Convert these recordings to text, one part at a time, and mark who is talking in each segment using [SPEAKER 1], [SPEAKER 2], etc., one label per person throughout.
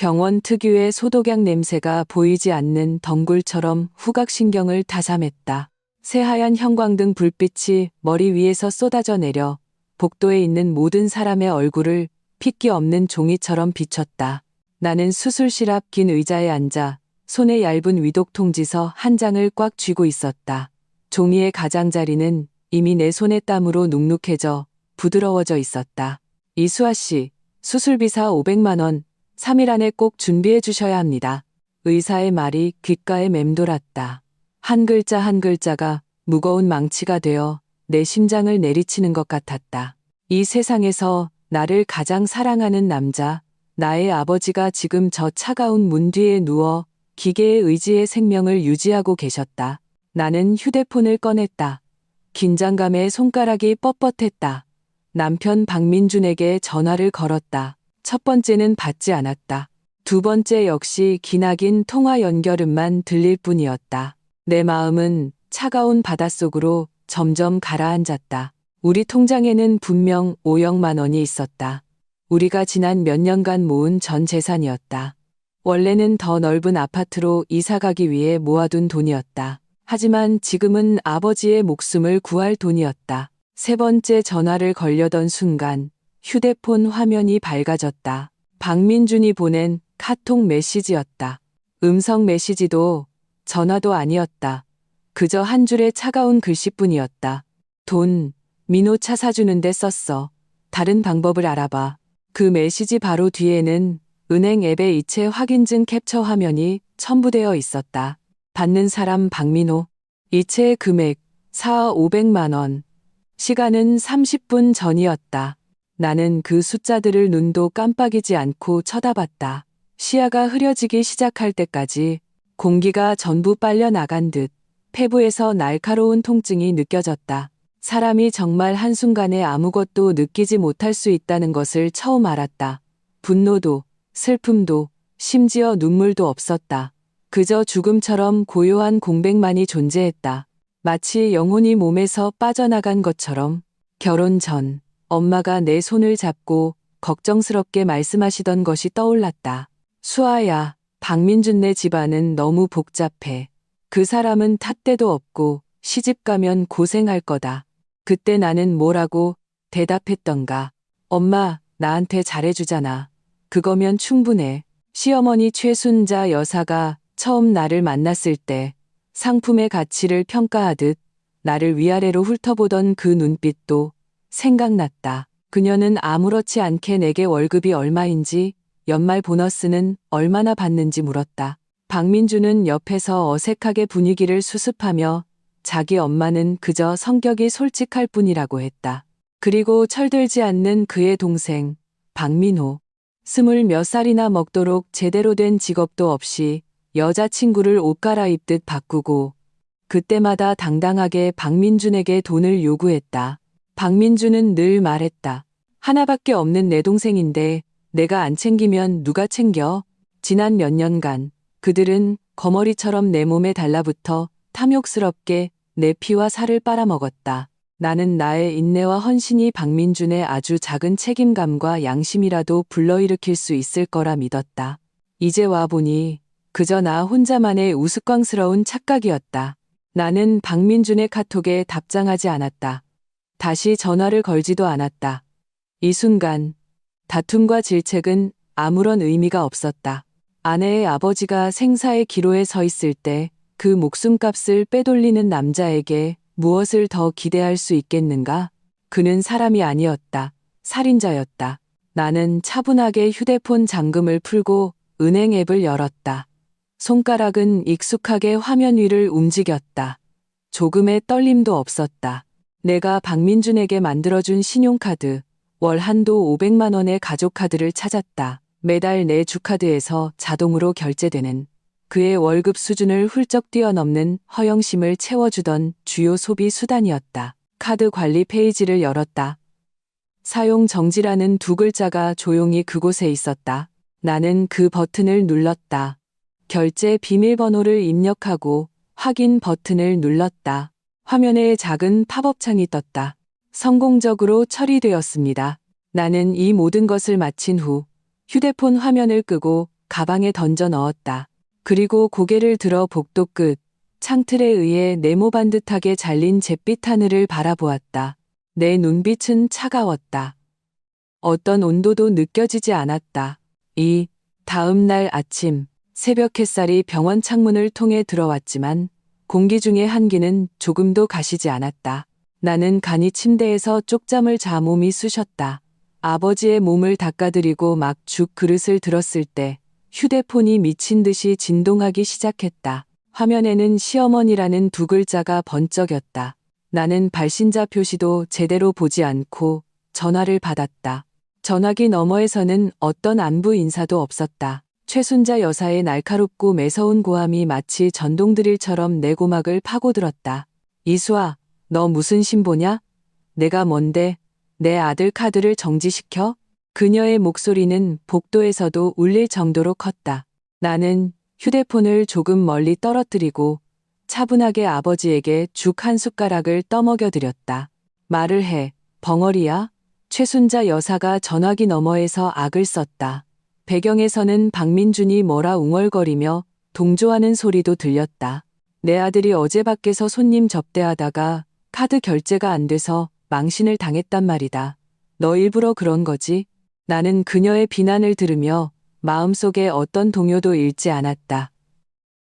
[SPEAKER 1] 병원 특유의 소독약 냄새가 보이지 않는 덩굴처럼 후각신경을 다삼했다. 새하얀 형광등 불빛이 머리 위에서 쏟아져 내려 복도에 있는 모든 사람의 얼굴을 핏기 없는 종이처럼 비췄다. 나는 수술실 앞 긴 의자에 앉아 손에 얇은 위독 통지서 한 장을 꽉 쥐고 있었다. 종이의 가장자리는 이미 내 손의 땀으로 눅눅해져 부드러워져 있었다. 이수아 씨, 수술비사 500만 원, 3일 안에 꼭 준비해 주셔야 합니다. 의사의 말이 귓가에 맴돌았다. 한 글자 한 글자가 무거운 망치가 되어 내 심장을 내리치는 것 같았다. 이 세상에서 나를 가장 사랑하는 남자, 나의 아버지가 지금 저 차가운 문 뒤에 누워 기계의 의지의 생명을 유지하고 계셨다. 나는 휴대폰을 꺼냈다. 긴장감에 손가락이 뻣뻣했다. 남편 박민준에게 전화를 걸었다. 첫 번째는 받지 않았다. 두 번째 역시 기나긴 통화 연결음만 들릴 뿐이었다. 내 마음은 차가운 바닷속으로 점점 가라앉았다. 우리 통장에는 분명 5억만 원이 있었다. 우리가 지난 몇 년간 모은 전 재산이었다. 원래는 더 넓은 아파트로 이사 가기 위해 모아둔 돈이었다. 하지만 지금은 아버지의 목숨을 구할 돈이었다. 세 번째 전화를 걸려던 순간 휴대폰 화면이 밝아졌다. 박민준이 보낸 카톡 메시지였다. 음성 메시지도 전화도 아니었다. 그저 한 줄의 차가운 글씨뿐이었다. 돈, 민호 차 사주는데 썼어. 다른 방법을 알아봐. 그 메시지 바로 뒤에는 은행 앱의 이체 확인증 캡처 화면이 첨부되어 있었다. 받는 사람 박민호. 이체의 금액 4억 500만 원. 시간은 30분 전이었다. 나는 그 숫자들을 눈도 깜빡이지 않고 쳐다봤다. 시야가 흐려지기 시작할 때까지 공기가 전부 빨려 나간 듯 폐부에서 날카로운 통증이 느껴졌다. 사람이 정말 한순간에 아무것도 느끼지 못할 수 있다는 것을 처음 알았다. 분노도, 슬픔도, 심지어 눈물도 없었다. 그저 죽음처럼 고요한 공백만이 존재했다. 마치 영혼이 몸에서 빠져나간 것처럼. 결혼 전 엄마가 내 손을 잡고 걱정스럽게 말씀하시던 것이 떠올랐다. 수아야, 박민준네 집안은 너무 복잡해. 그 사람은 탓대도 없고 시집가면 고생할 거다. 그때 나는 뭐라고 대답했던가. 엄마, 나한테 잘해주잖아. 그거면 충분해. 시어머니 최순자 여사가 처음 나를 만났을 때 상품의 가치를 평가하듯 나를 위아래로 훑어보던 그 눈빛도 생각났다. 그녀는 아무렇지 않게 내게 월급이 얼마인지, 연말 보너스는 얼마나 받는지 물었다. 박민주는 옆에서 어색하게 분위기를 수습하며 자기 엄마는 그저 성격이 솔직할 뿐이라고 했다. 그리고 철들지 않는 그의 동생 박민호. 20몇 살이나 먹도록 제대로 된 직업도 없이 여자친구를 옷 갈아입듯 바꾸고 그때마다 당당하게 박민준에게 돈을 요구했다. 박민준은 늘 말했다. 하나밖에 없는 내 동생인데 내가 안 챙기면 누가 챙겨? 지난 몇 년간 그들은 거머리처럼 내 몸에 달라붙어 탐욕스럽게 내 피와 살을 빨아먹었다. 나는 나의 인내와 헌신이 박민준의 아주 작은 책임감과 양심이라도 불러일으킬 수 있을 거라 믿었다. 이제 와보니 그저 나 혼자만의 우스꽝스러운 착각이었다. 나는 박민준의 카톡에 답장하지 않았다. 다시 전화를 걸지도 않았다. 이 순간 다툼과 질책은 아무런 의미가 없었다. 아내의 아버지가 생사의 기로에 서 있을 때 그 목숨값을 빼돌리는 남자에게 무엇을 더 기대할 수 있겠는가? 그는 사람이 아니었다. 살인자였다. 나는 차분하게 휴대폰 잠금을 풀고 은행 앱을 열었다. 손가락은 익숙하게 화면 위를 움직였다. 조금의 떨림도 없었다. 내가 박민준에게 만들어준 신용카드, 월 한도 500만 원의 가족카드를 찾았다. 매달 내 주카드에서 자동으로 결제되는 그의 월급 수준을 훌쩍 뛰어넘는 허영심을 채워주던 주요 소비 수단이었다. 카드 관리 페이지를 열었다. 사용 정지라는 두 글자가 조용히 그곳에 있었다. 나는 그 버튼을 눌렀다. 결제 비밀번호를 입력하고 확인 버튼을 눌렀다. 화면에 작은 팝업창이 떴다. 성공적으로 처리되었습니다. 나는 이 모든 것을 마친 후 휴대폰 화면을 끄고 가방에 던져 넣었다. 그리고 고개를 들어 복도 끝 창틀에 의해 네모반듯하게 잘린 잿빛 하늘을 바라보았다. 내 눈빛은 차가웠다. 어떤 온도도 느껴지지 않았다. 이 다음 날 아침 새벽 햇살이 병원 창문을 통해 들어왔지만 공기 중의 한기는 조금도 가시지 않았다. 나는 간이 침대에서 쪽잠을 자 몸이 쑤셨다. 아버지의 몸을 닦아드리고 막 죽 그릇을 들었을 때 휴대폰이 미친 듯이 진동하기 시작했다. 화면에는 시어머니라는 두 글자가 번쩍였다. 나는 발신자 표시도 제대로 보지 않고 전화를 받았다. 전화기 너머에서는 어떤 안부 인사도 없었다. 최순자 여사의 날카롭고 매서운 고함이 마치 전동 드릴처럼 내 고막을 파고들었다. 이수아, 너 무슨 신보냐? 내가 뭔데? 내 아들 카드를 정지시켜? 그녀의 목소리는 복도에서도 울릴 정도로 컸다. 나는 휴대폰을 조금 멀리 떨어뜨리고 차분하게 아버지에게 죽 한 숟가락을 떠먹여 드렸다. 말을 해, 벙어리야? 최순자 여사가 전화기 너머에서 악을 썼다. 배경에서는 박민준이 뭐라 웅얼거리며 동조하는 소리도 들렸다. 내 아들이 어제 밖에서 손님 접대하다가 카드 결제가 안 돼서 망신을 당했단 말이다. 너 일부러 그런 거지? 나는 그녀의 비난을 들으며 마음속에 어떤 동요도 잃지 않았다.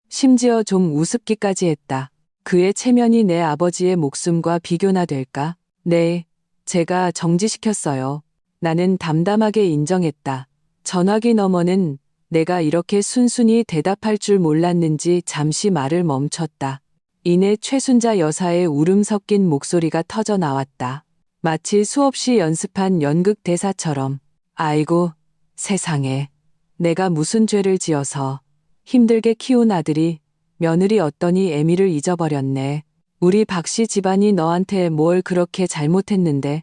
[SPEAKER 1] 심지어 좀 우습기까지 했다. 그의 체면이 내 아버지의 목숨과 비교나 될까? 네, 제가 정지시켰어요. 나는 담담하게 인정했다. 전화기 너머는 내가 이렇게 순순히 대답할 줄 몰랐는지 잠시 말을 멈췄다. 이내 최순자 여사의 울음 섞인 목소리가 터져 나왔다. 마치 수없이 연습한 연극 대사처럼. 아이고, 세상에. 내가 무슨 죄를 지어서 힘들게 키운 아들이 며느리 어떠니 애미를 잊어버렸네. 우리 박씨 집안이 너한테 뭘 그렇게 잘못했는데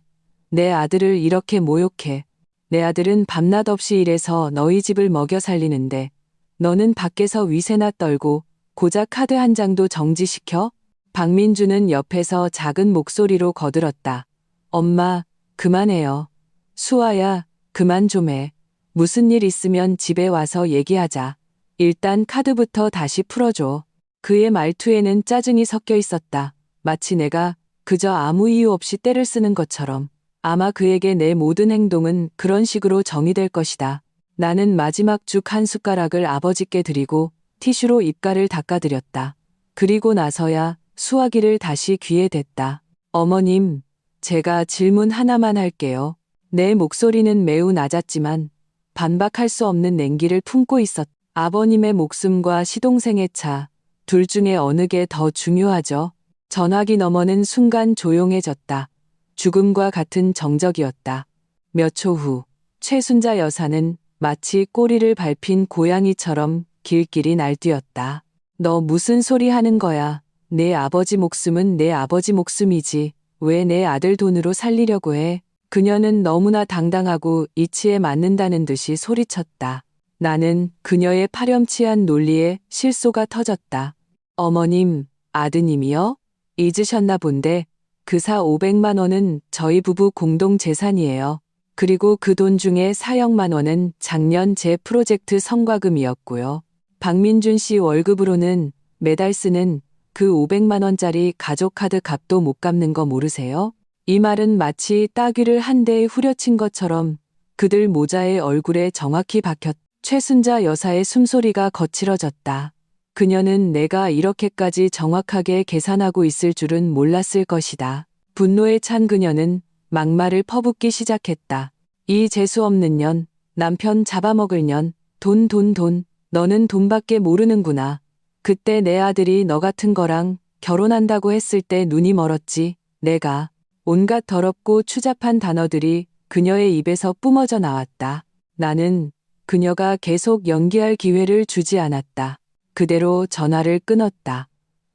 [SPEAKER 1] 내 아들을 이렇게 모욕해. 내 아들은 밤낮 없이 일해서 너희 집을 먹여 살리는데 너는 밖에서 위세나 떨고 고작 카드 한 장도 정지시켜? 박민주는 옆에서 작은 목소리로 거들었다. 엄마, 그만해요. 수아야, 그만 좀 해. 무슨 일 있으면 집에 와서 얘기하자. 일단 카드부터 다시 풀어줘. 그의 말투에는 짜증이 섞여 있었다. 마치 내가 그저 아무 이유 없이 때를 쓰는 것처럼. 아마 그에게 내 모든 행동은 그런 식으로 정의될 것이다. 나는 마지막 죽 한 숟가락을 아버지께 드리고 티슈로 입가를 닦아드렸다. 그리고 나서야 수화기를 다시 귀에 댔다. 어머님, 제가 질문 하나만 할게요. 내 목소리는 매우 낮았지만 반박할 수 없는 냉기를 품고 있었다. 아버님의 목숨과 시동생의 차, 둘 중에 어느 게 더 중요하죠? 전화기 너머는 순간 조용해졌다. 죽음과 같은 정적이었다. 몇 초 후, 최순자 여사는 마치 꼬리를 밟힌 고양이처럼 길길이 날뛰었다. 너 무슨 소리 하는 거야? 내 아버지 목숨은 내 아버지 목숨이지. 왜 내 아들 돈으로 살리려고 해? 그녀는 너무나 당당하고 이치에 맞는다는 듯이 소리쳤다. 나는 그녀의 파렴치한 논리에 실소가 터졌다. 어머님, 아드님이요? 잊으셨나 본데 그 사 500만 원은 저희 부부 공동 재산이에요. 그리고 그 돈 중에 4억만 원은 작년 제 프로젝트 성과금이었고요. 박민준 씨 월급으로는 매달 쓰는 그 500만 원짜리 가족카드 값도 못 갚는 거 모르세요? 이 말은 마치 따귀를 한 대에 후려친 것처럼 그들 모자의 얼굴에 정확히 박혔다. 최순자 여사의 숨소리가 거칠어졌다. 그녀는 내가 이렇게까지 정확하게 계산하고 있을 줄은 몰랐을 것이다. 분노에 찬 그녀는 막말을 퍼붓기 시작했다. 이 재수없는 년, 남편 잡아먹을 년, 돈. 너는 돈밖에 모르는구나. 그때 내 아들이 너 같은 거랑 결혼한다고 했을 때 눈이 멀었지. 내가. 온갖 더럽고 추잡한 단어들이 그녀의 입에서 뿜어져 나왔다. 나는 그녀가 계속 연기할 기회를 주지 않았다. 그대로 전화를 끊었다.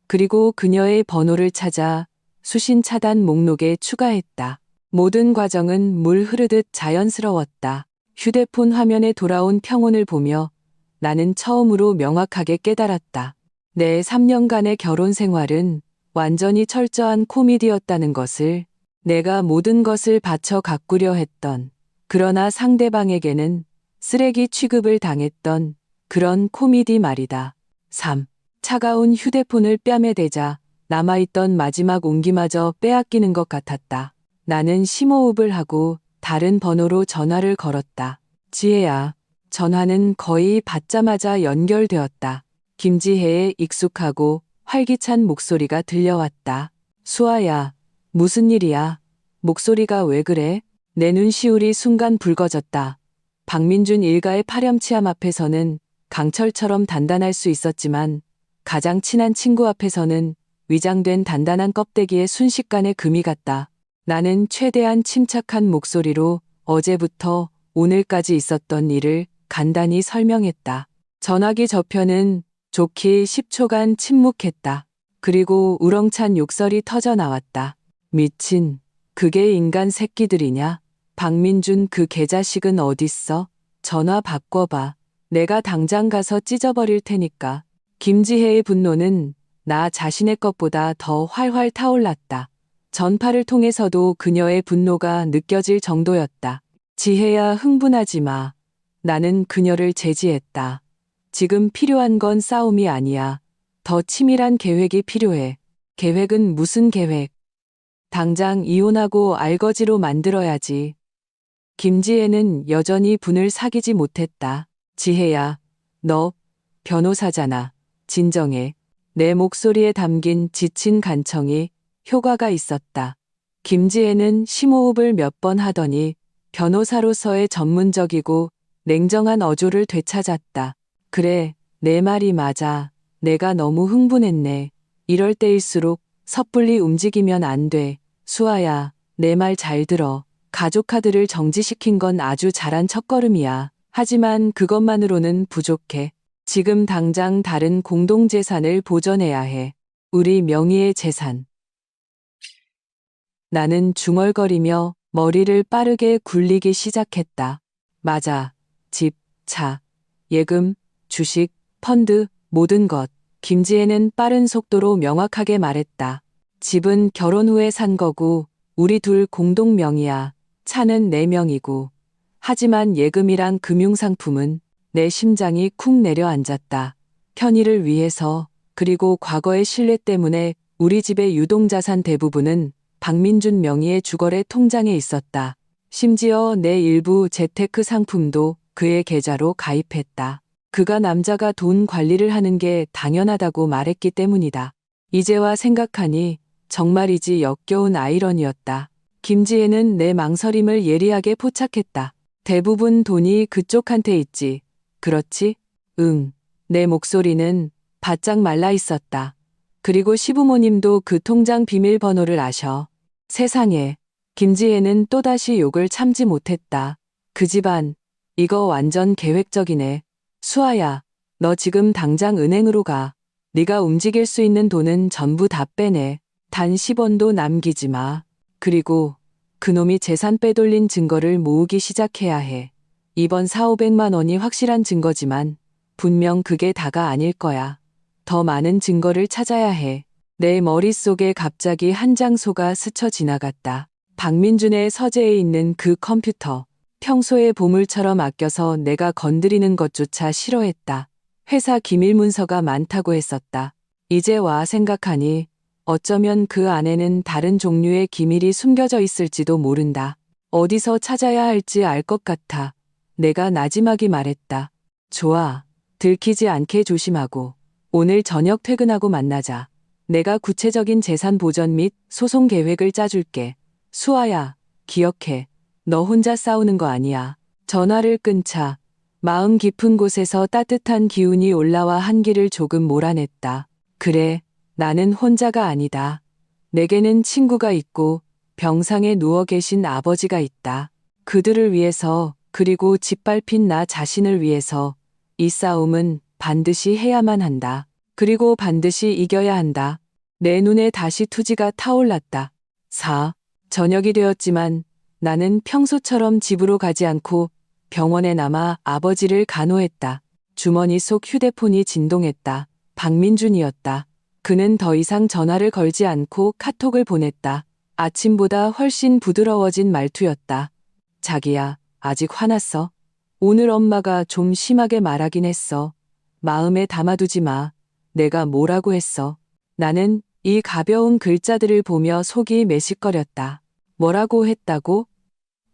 [SPEAKER 1] 그리고 그녀의 번호를 찾아 수신 차단 목록에 추가했다. 모든 과정은 물 흐르듯 자연스러웠다. 휴대폰 화면에 돌아온 평온을 보며 나는 처음으로 명확하게 깨달았다. 내 3년간의 결혼 생활은 완전히 철저한 코미디였다는 것을. 내가 모든 것을 바쳐 가꾸려 했던, 그러나 상대방에게는 쓰레기 취급을 당했던 그런 코미디 말이다. 3. 차가운 휴대폰을 뺨에 대자 남아있던 마지막 온기마저 빼앗기는 것 같았다. 나는 심호흡을 하고 다른 번호로 전화를 걸었다. 지혜야. 전화는 거의 받자마자 연결되었다. 김지혜의 익숙하고 활기찬 목소리가 들려왔다. 수아야, 무슨 일이야? 목소리가 왜 그래? 내 눈시울이 순간 붉어졌다. 박민준 일가의 파렴치함 앞에서는 강철처럼 단단할 수 있었지만 가장 친한 친구 앞에서는 위장된 단단한 껍데기에 순식간에 금이 갔다. 나는 최대한 침착한 목소리로 어제부터 오늘까지 있었던 일을 간단히 설명했다. 전화기 저편은 좋게 10초간 침묵했다. 그리고 우렁찬 욕설이 터져 나왔다. 미친, 그게 인간 새끼들이냐? 박민준 그 개자식은 어딨어? 전화 바꿔봐. 내가 당장 가서 찢어버릴 테니까. 김지혜의 분노는 나 자신의 것보다 더 활활 타올랐다. 전파를 통해서도 그녀의 분노가 느껴질 정도였다. 지혜야, 흥분하지 마. 나는 그녀를 제지했다. 지금 필요한 건 싸움이 아니야. 더 치밀한 계획이 필요해. 계획은 무슨 계획? 당장 이혼하고 알거지로 만들어야지. 김지혜는 여전히 분을 사귀지 못했다. 지혜야, 너 변호사잖아. 진정해. 내 목소리에 담긴 지친 간청이 효과가 있었다. 김지혜는 심호흡을 몇 번 하더니 변호사로서의 전문적이고 냉정한 어조를 되찾았다. 그래, 내 말이 맞아. 내가 너무 흥분했네. 이럴 때일수록 섣불리 움직이면 안 돼. 수아야, 내 말 잘 들어. 가족 카드를 정지시킨 건 아주 잘한 첫걸음이야. 하지만 그것만으로는 부족해. 지금 당장 다른 공동재산을 보전해야 해. 우리 명의의 재산. 나는 중얼거리며 머리를 빠르게 굴리기 시작했다. 맞아. 집, 차, 예금, 주식, 펀드, 모든 것. 김지혜는 빠른 속도로 명확하게 말했다. 집은 결혼 후에 산 거고 우리 둘 공동 명의야. 차는 내 명이고. 하지만 예금이란 금융상품은 내 심장이 쿵 내려앉았다. 편의를 위해서, 그리고 과거의 신뢰 때문에 우리 집의 유동자산 대부분은 박민준 명의의 주거래 통장에 있었다. 심지어 내 일부 재테크 상품도 그의 계좌로 가입했다. 그가 남자가 돈 관리를 하는 게 당연하다고 말했기 때문이다. 이제와 생각하니 정말이지 역겨운 아이러니였다. 김지혜는 내 망설임을 예리하게 포착했다. 대부분 돈이 그쪽한테 있지. 그렇지? 응. 내 목소리는 바짝 말라 있었다. 그리고 시부모님도 그 통장 비밀번호를 아셔. 세상에. 김지혜는 또다시 욕을 참지 못했다. 그 집안, 이거 완전 계획적이네. 수아야, 너 지금 당장 은행으로 가. 네가 움직일 수 있는 돈은 전부 다 빼내. 단 10원도 남기지 마. 그리고 그놈이 재산 빼돌린 증거를 모으기 시작해야 해. 이번 4,500만 원이 확실한 증거지만 분명 그게 다가 아닐 거야. 더 많은 증거를 찾아야 해. 내 머릿속에 갑자기 한 장소가 스쳐 지나갔다. 박민준의 서재에 있는 그 컴퓨터. 평소에 보물처럼 아껴서 내가 건드리는 것조차 싫어했다. 회사 기밀 문서가 많다고 했었다. 이제 와 생각하니 어쩌면 그 안에는 다른 종류의 기밀이 숨겨져 있을지도 모른다. 어디서 찾아야 할지 알 것 같아. 내가 나지막이 말했다. 좋아. 들키지 않게 조심하고. 오늘 저녁 퇴근하고 만나자. 내가 구체적인 재산 보전 및 소송 계획을 짜줄게. 수아야, 기억해. 너 혼자 싸우는 거 아니야. 전화를 끊자 마음 깊은 곳에서 따뜻한 기운이 올라와 한기를 조금 몰아냈다. 그래, 나는 혼자가 아니다. 내게는 친구가 있고 병상에 누워 계신 아버지가 있다. 그들을 위해서, 그리고 짓밟힌 나 자신을 위해서 이 싸움은 반드시 해야만 한다. 그리고 반드시 이겨야 한다. 내 눈에 다시 투지가 타올랐다. 4. 저녁이 되었지만 나는 평소처럼 집으로 가지 않고 병원에 남아 아버지를 간호했다. 주머니 속 휴대폰이 진동했다. 박민준이었다. 그는 더 이상 전화를 걸지 않고 카톡을 보냈다. 아침보다 훨씬 부드러워진 말투였다. 자기야, 아직 화났어? 오늘 엄마가 좀 심하게 말하긴 했어. 마음에 담아두지 마. 내가 뭐라고 했어. 나는 이 가벼운 글자들을 보며 속이 메식거렸다. 뭐라고 했다고?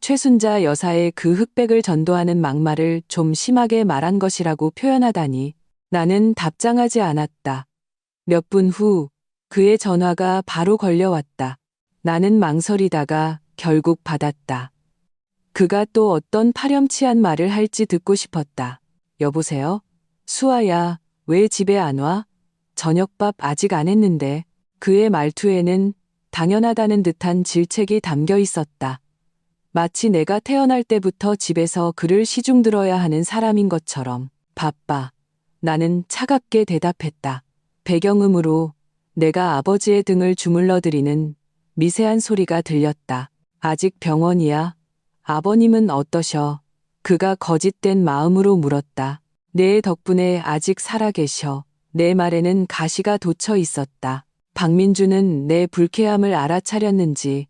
[SPEAKER 1] 최순자 여사의 그 흑백을 전도하는 막말을 좀 심하게 말한 것이라고 표현하다니. 나는 답장하지 않았다. 몇 분 후 그의 전화가 바로 걸려왔다. 나는 망설이다가 결국 받았다. 그가 또 어떤 파렴치한 말을 할지 듣고 싶었다. 여보세요? 수아야, 왜 집에 안 와? 저녁밥 아직 안 했는데. 그의 말투에는 당연하다는 듯한 질책이 담겨 있었다. 마치 내가 태어날 때부터 집에서 그를 시중들어야 하는 사람인 것처럼. 바빠. 나는 차갑게 대답했다. 배경음으로 내가 아버지의 등을 주물러드리는 미세한 소리가 들렸다. 아직 병원이야? 아버님은 어떠셔? 그가 거짓된 마음으로 물었다. 내 덕분에 아직 살아계셔. 내 말에는 가시가 돋쳐 있었다. 박민주는 내 불쾌함을 알아차렸는지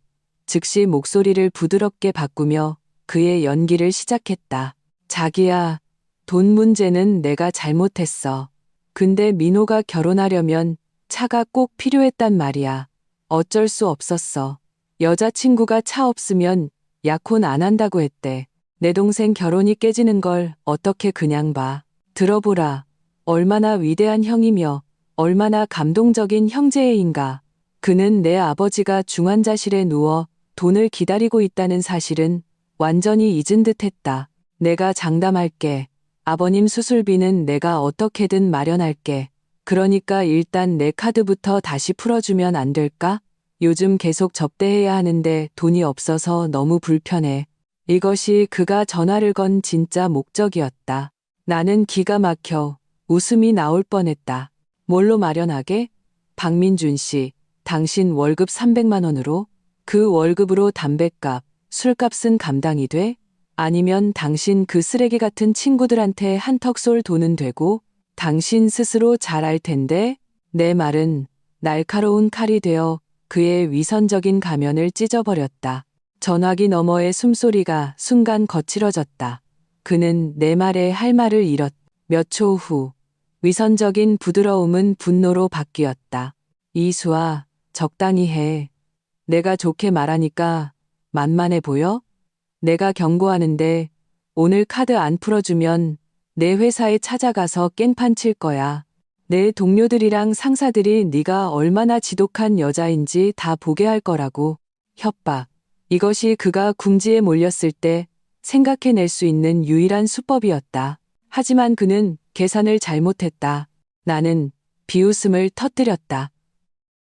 [SPEAKER 1] 즉시 목소리를 부드럽게 바꾸며 그의 연기를 시작했다. 자기야, 돈 문제는 내가 잘못했어. 근데 민호가 결혼하려면 차가 꼭 필요했단 말이야. 어쩔 수 없었어. 여자친구가 차 없으면 약혼 안 한다고 했대. 내 동생 결혼이 깨지는 걸 어떻게 그냥 봐. 들어보라. 얼마나 위대한 형이며 얼마나 감동적인 형제애인가. 그는 내 아버지가 중환자실에 누워 돈을 기다리고 있다는 사실은 완전히 잊은 듯 했다. 내가 장담할게. 아버님 수술비는 내가 어떻게든 마련할게. 그러니까 일단 내 카드부터 다시 풀어주면 안 될까? 요즘 계속 접대해야 하는데 돈이 없어서 너무 불편해. 이것이 그가 전화를 건 진짜 목적이었다. 나는 기가 막혀 웃음이 나올 뻔했다. 뭘로 마련하게? 박민준 씨, 당신 월급 300만 원으로? 그 월급으로 담뱃값, 술값은 감당이 돼? 아니면 당신 그 쓰레기 같은 친구들한테 한턱 쏠 돈은 되고? 당신 스스로 잘 알 텐데? 내 말은 날카로운 칼이 되어 그의 위선적인 가면을 찢어버렸다. 전화기 너머의 숨소리가 순간 거칠어졌다. 그는 내 말에 할 말을 잃었다. 몇 초 후 위선적인 부드러움은 분노로 바뀌었다. 이수아, 적당히 해. 내가 좋게 말하니까 만만해 보여? 내가 경고하는데 오늘 카드 안 풀어주면 내 회사에 찾아가서 깽판 칠 거야. 내 동료들이랑 상사들이 네가 얼마나 지독한 여자인지 다 보게 할 거라고. 협박. 이것이 그가 궁지에 몰렸을 때 생각해낼 수 있는 유일한 수법이었다. 하지만 그는 계산을 잘못했다. 나는 비웃음을 터뜨렸다.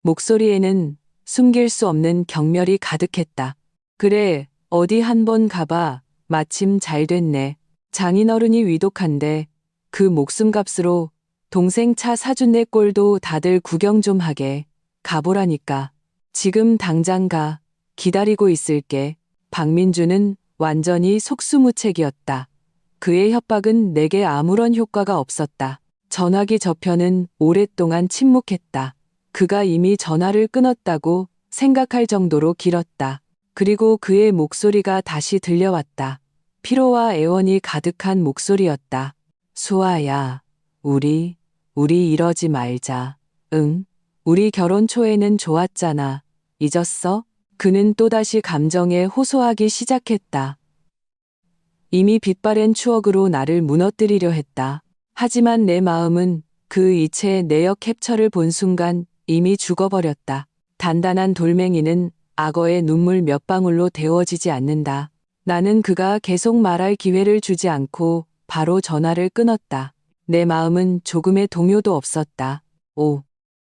[SPEAKER 1] 목소리에는 숨길 수 없는 경멸이 가득했다. 그래, 어디 한번 가봐. 마침 잘 됐네. 장인어른이 위독한데 그 목숨값으로 동생 차 사준 내 꼴도 다들 구경 좀 하게. 가보라니까. 지금 당장 가. 기다리고 있을게. 박민주는 완전히 속수무책이었다. 그의 협박은 내게 아무런 효과가 없었다. 전화기 저편은 오랫동안 침묵했다. 그가 이미 전화를 끊었다고 생각할 정도로 길었다. 그리고 그의 목소리가 다시 들려왔다. 피로와 애원이 가득한 목소리였다. 수아야, 우리 이러지 말자. 응, 우리 결혼 초에는 좋았잖아. 잊었어? 그는 또다시 감정에 호소하기 시작했다. 이미 빛바랜 추억으로 나를 무너뜨리려 했다. 하지만 내 마음은 그 이체의 내역 캡처를 본 순간 이미 죽어버렸다. 단단한 돌멩이는 악어의 눈물 몇 방울로 데워지지 않는다. 나는 그가 계속 말할 기회를 주지 않고 바로 전화를 끊었다. 내 마음은 조금의 동요도 없었다.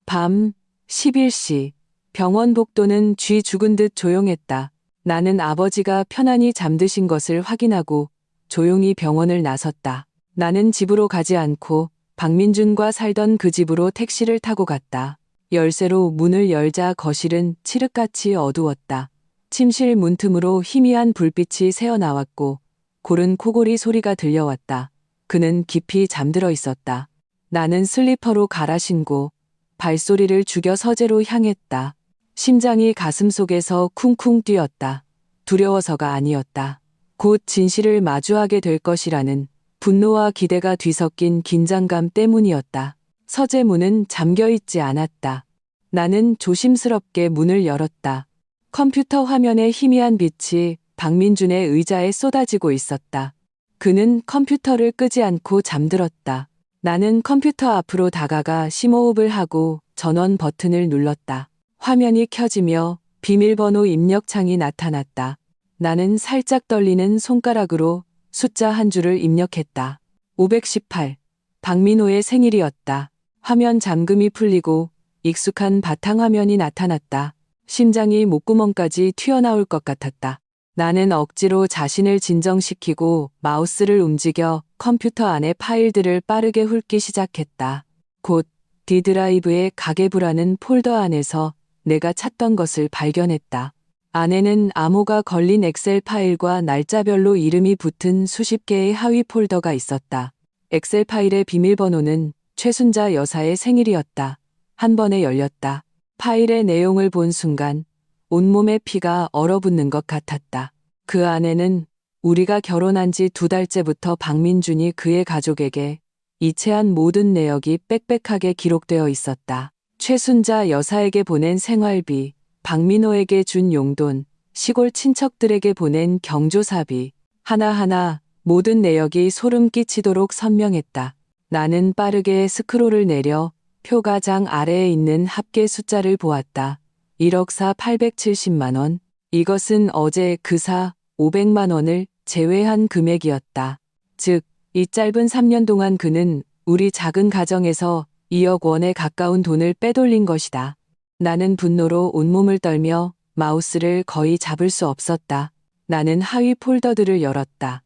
[SPEAKER 1] 밤 11시. 병원 복도는 쥐 죽은 듯 조용했다. 나는 아버지가 편안히 잠드신 것을 확인하고 조용히 병원을 나섰다. 나는 집으로 가지 않고 박민준과 살던 그 집으로 택시를 타고 갔다. 열쇠로 문을 열자 거실은 칠흑같이 어두웠다. 침실 문틈으로 희미한 불빛이 새어나왔고 고른 코골이 소리가 들려왔다. 그는 깊이 잠들어 있었다. 나는 슬리퍼로 갈아 신고 발소리를 죽여 서재로 향했다. 심장이 가슴속에서 쿵쿵 뛰었다. 두려워서가 아니었다. 곧 진실을 마주하게 될 것이라는 분노와 기대가 뒤섞인 긴장감 때문이었다. 서재 문은 잠겨있지 않았다. 나는 조심스럽게 문을 열었다. 컴퓨터 화면에 희미한 빛이 박민준의 의자에 쏟아지고 있었다. 그는 컴퓨터를 끄지 않고 잠들었다. 나는 컴퓨터 앞으로 다가가 심호흡을 하고 전원 버튼을 눌렀다. 화면이 켜지며 비밀번호 입력창이 나타났다. 나는 살짝 떨리는 손가락으로 숫자 한 줄을 입력했다. 518. 박민호의 생일이었다. 화면 잠금이 풀리고 익숙한 바탕화면이 나타났다. 심장이 목구멍까지 튀어나올 것 같았다. 나는 억지로 자신을 진정시키고 마우스를 움직여 컴퓨터 안의 파일들을 빠르게 훑기 시작했다. 곧 D드라이브의 가계부라는 폴더 안에서 내가 찾던 것을 발견했다. 안에는 암호가 걸린 엑셀 파일과 날짜별로 이름이 붙은 수십 개의 하위 폴더가 있었다. 엑셀 파일의 비밀번호는 최순자 여사의 생일이었다. 한 번에 열렸다. 파일의 내용을 본 순간 온몸에 피가 얼어붙는 것 같았다. 그 안에는 우리가 결혼한 지 2달째부터 박민준이 그의 가족에게 이체한 모든 내역이 빽빽하게 기록되어 있었다. 최순자 여사에게 보낸 생활비, 박민호에게 준 용돈, 시골 친척들에게 보낸 경조사비, 하나하나 모든 내역이 소름 끼치도록 선명했다. 나는 빠르게 스크롤을 내려 표가장 아래에 있는 합계 숫자를 보았다. 1억 870만 원. 이것은 어제 그 사 500만 원을 제외한 금액이었다. 즉, 이 짧은 3년 동안 그는 우리 작은 가정에서 2억 원에 가까운 돈을 빼돌린 것이다. 나는 분노로 온몸을 떨며 마우스를 거의 잡을 수 없었다. 나는 하위 폴더들을 열었다.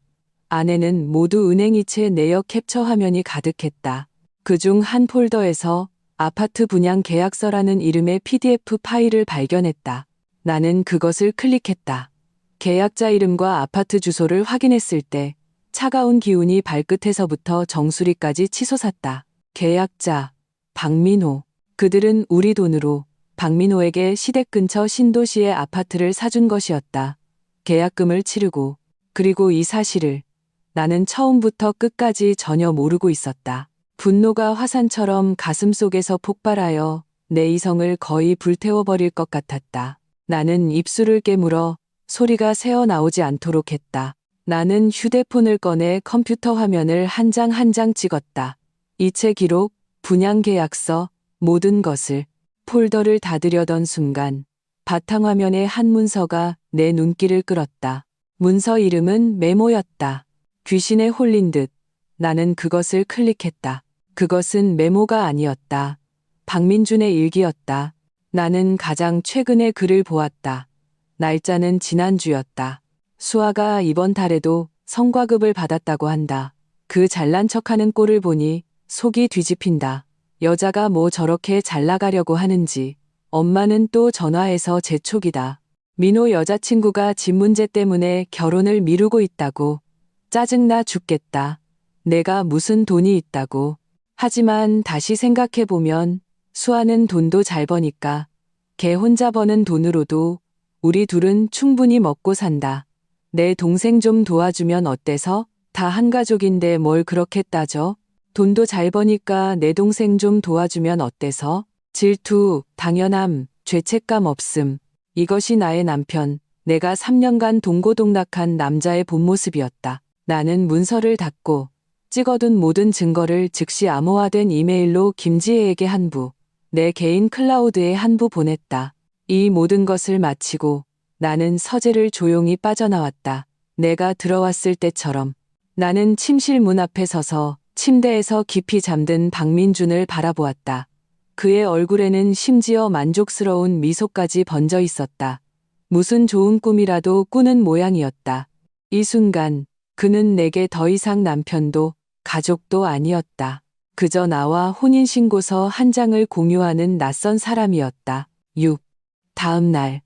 [SPEAKER 1] 안에는 모두 은행 이체 내역 캡처 화면이 가득했다. 그중 한 폴더에서 아파트 분양 계약서라는 이름의 PDF 파일을 발견했다. 나는 그것을 클릭했다. 계약자 이름과 아파트 주소를 확인했을 때 차가운 기운이 발끝에서부터 정수리까지 치솟았다. 계약자, 박민호. 그들은 우리 돈으로 박민호에게 시댁 근처 신도시의 아파트를 사준 것이었다. 계약금을 치르고, 그리고 이 사실을 나는 처음부터 끝까지 전혀 모르고 있었다. 분노가 화산처럼 가슴속에서 폭발하여 내 이성을 거의 불태워버릴 것 같았다. 나는 입술을 깨물어 소리가 새어나오지 않도록 했다. 나는 휴대폰을 꺼내 컴퓨터 화면을 한 장 한 장 찍었다. 이체 기록, 분양 계약서, 모든 것을. 폴더를 닫으려던 순간 바탕화면의 한 문서가 내 눈길을 끌었다. 문서 이름은 메모였다. 귀신에 홀린 듯 나는 그것을 클릭했다. 그것은 메모가 아니었다. 박민준의 일기였다. 나는 가장 최근의 글을 보았다. 날짜는 지난주였다. 수아가 이번 달에도 성과급을 받았다고 한다. 그 잘난 척하는 꼴을 보니 속이 뒤집힌다. 여자가 뭐 저렇게 잘 나가려고 하는지. 엄마는 또 전화해서 재촉이다. 민호 여자친구가 집 문제 때문에 결혼을 미루고 있다고. 짜증나 죽겠다. 내가 무슨 돈이 있다고. 하지만 다시 생각해보면 수아는 돈도 잘 버니까 걔 혼자 버는 돈으로도 우리 둘은 충분히 먹고 산다. 내 동생 좀 도와주면 어때서? 다 한 가족인데 뭘 그렇게 따져? 돈도 잘 버니까 내 동생 좀 도와주면 어때서? 질투, 당연함, 죄책감 없음. 이것이 나의 남편, 내가 3년간 동고동락한 남자의 본 모습이었다. 나는 문서를 닫고 찍어둔 모든 증거를 즉시 암호화된 이메일로 김지혜에게 한부, 내 개인 클라우드에 한부 보냈다. 이 모든 것을 마치고 나는 서재를 조용히 빠져나왔다. 내가 들어왔을 때처럼. 나는 침실 문 앞에 서서 침대에서 깊이 잠든 박민준을 바라보았다. 그의 얼굴에는 심지어 만족스러운 미소까지 번져 있었다. 무슨 좋은 꿈이라도 꾸는 모양이었다. 이 순간 그는 내게 더 이상 남편도 가족도 아니었다. 그저 나와 혼인신고서 한 장을 공유하는 낯선 사람이었다. 6. 다음 날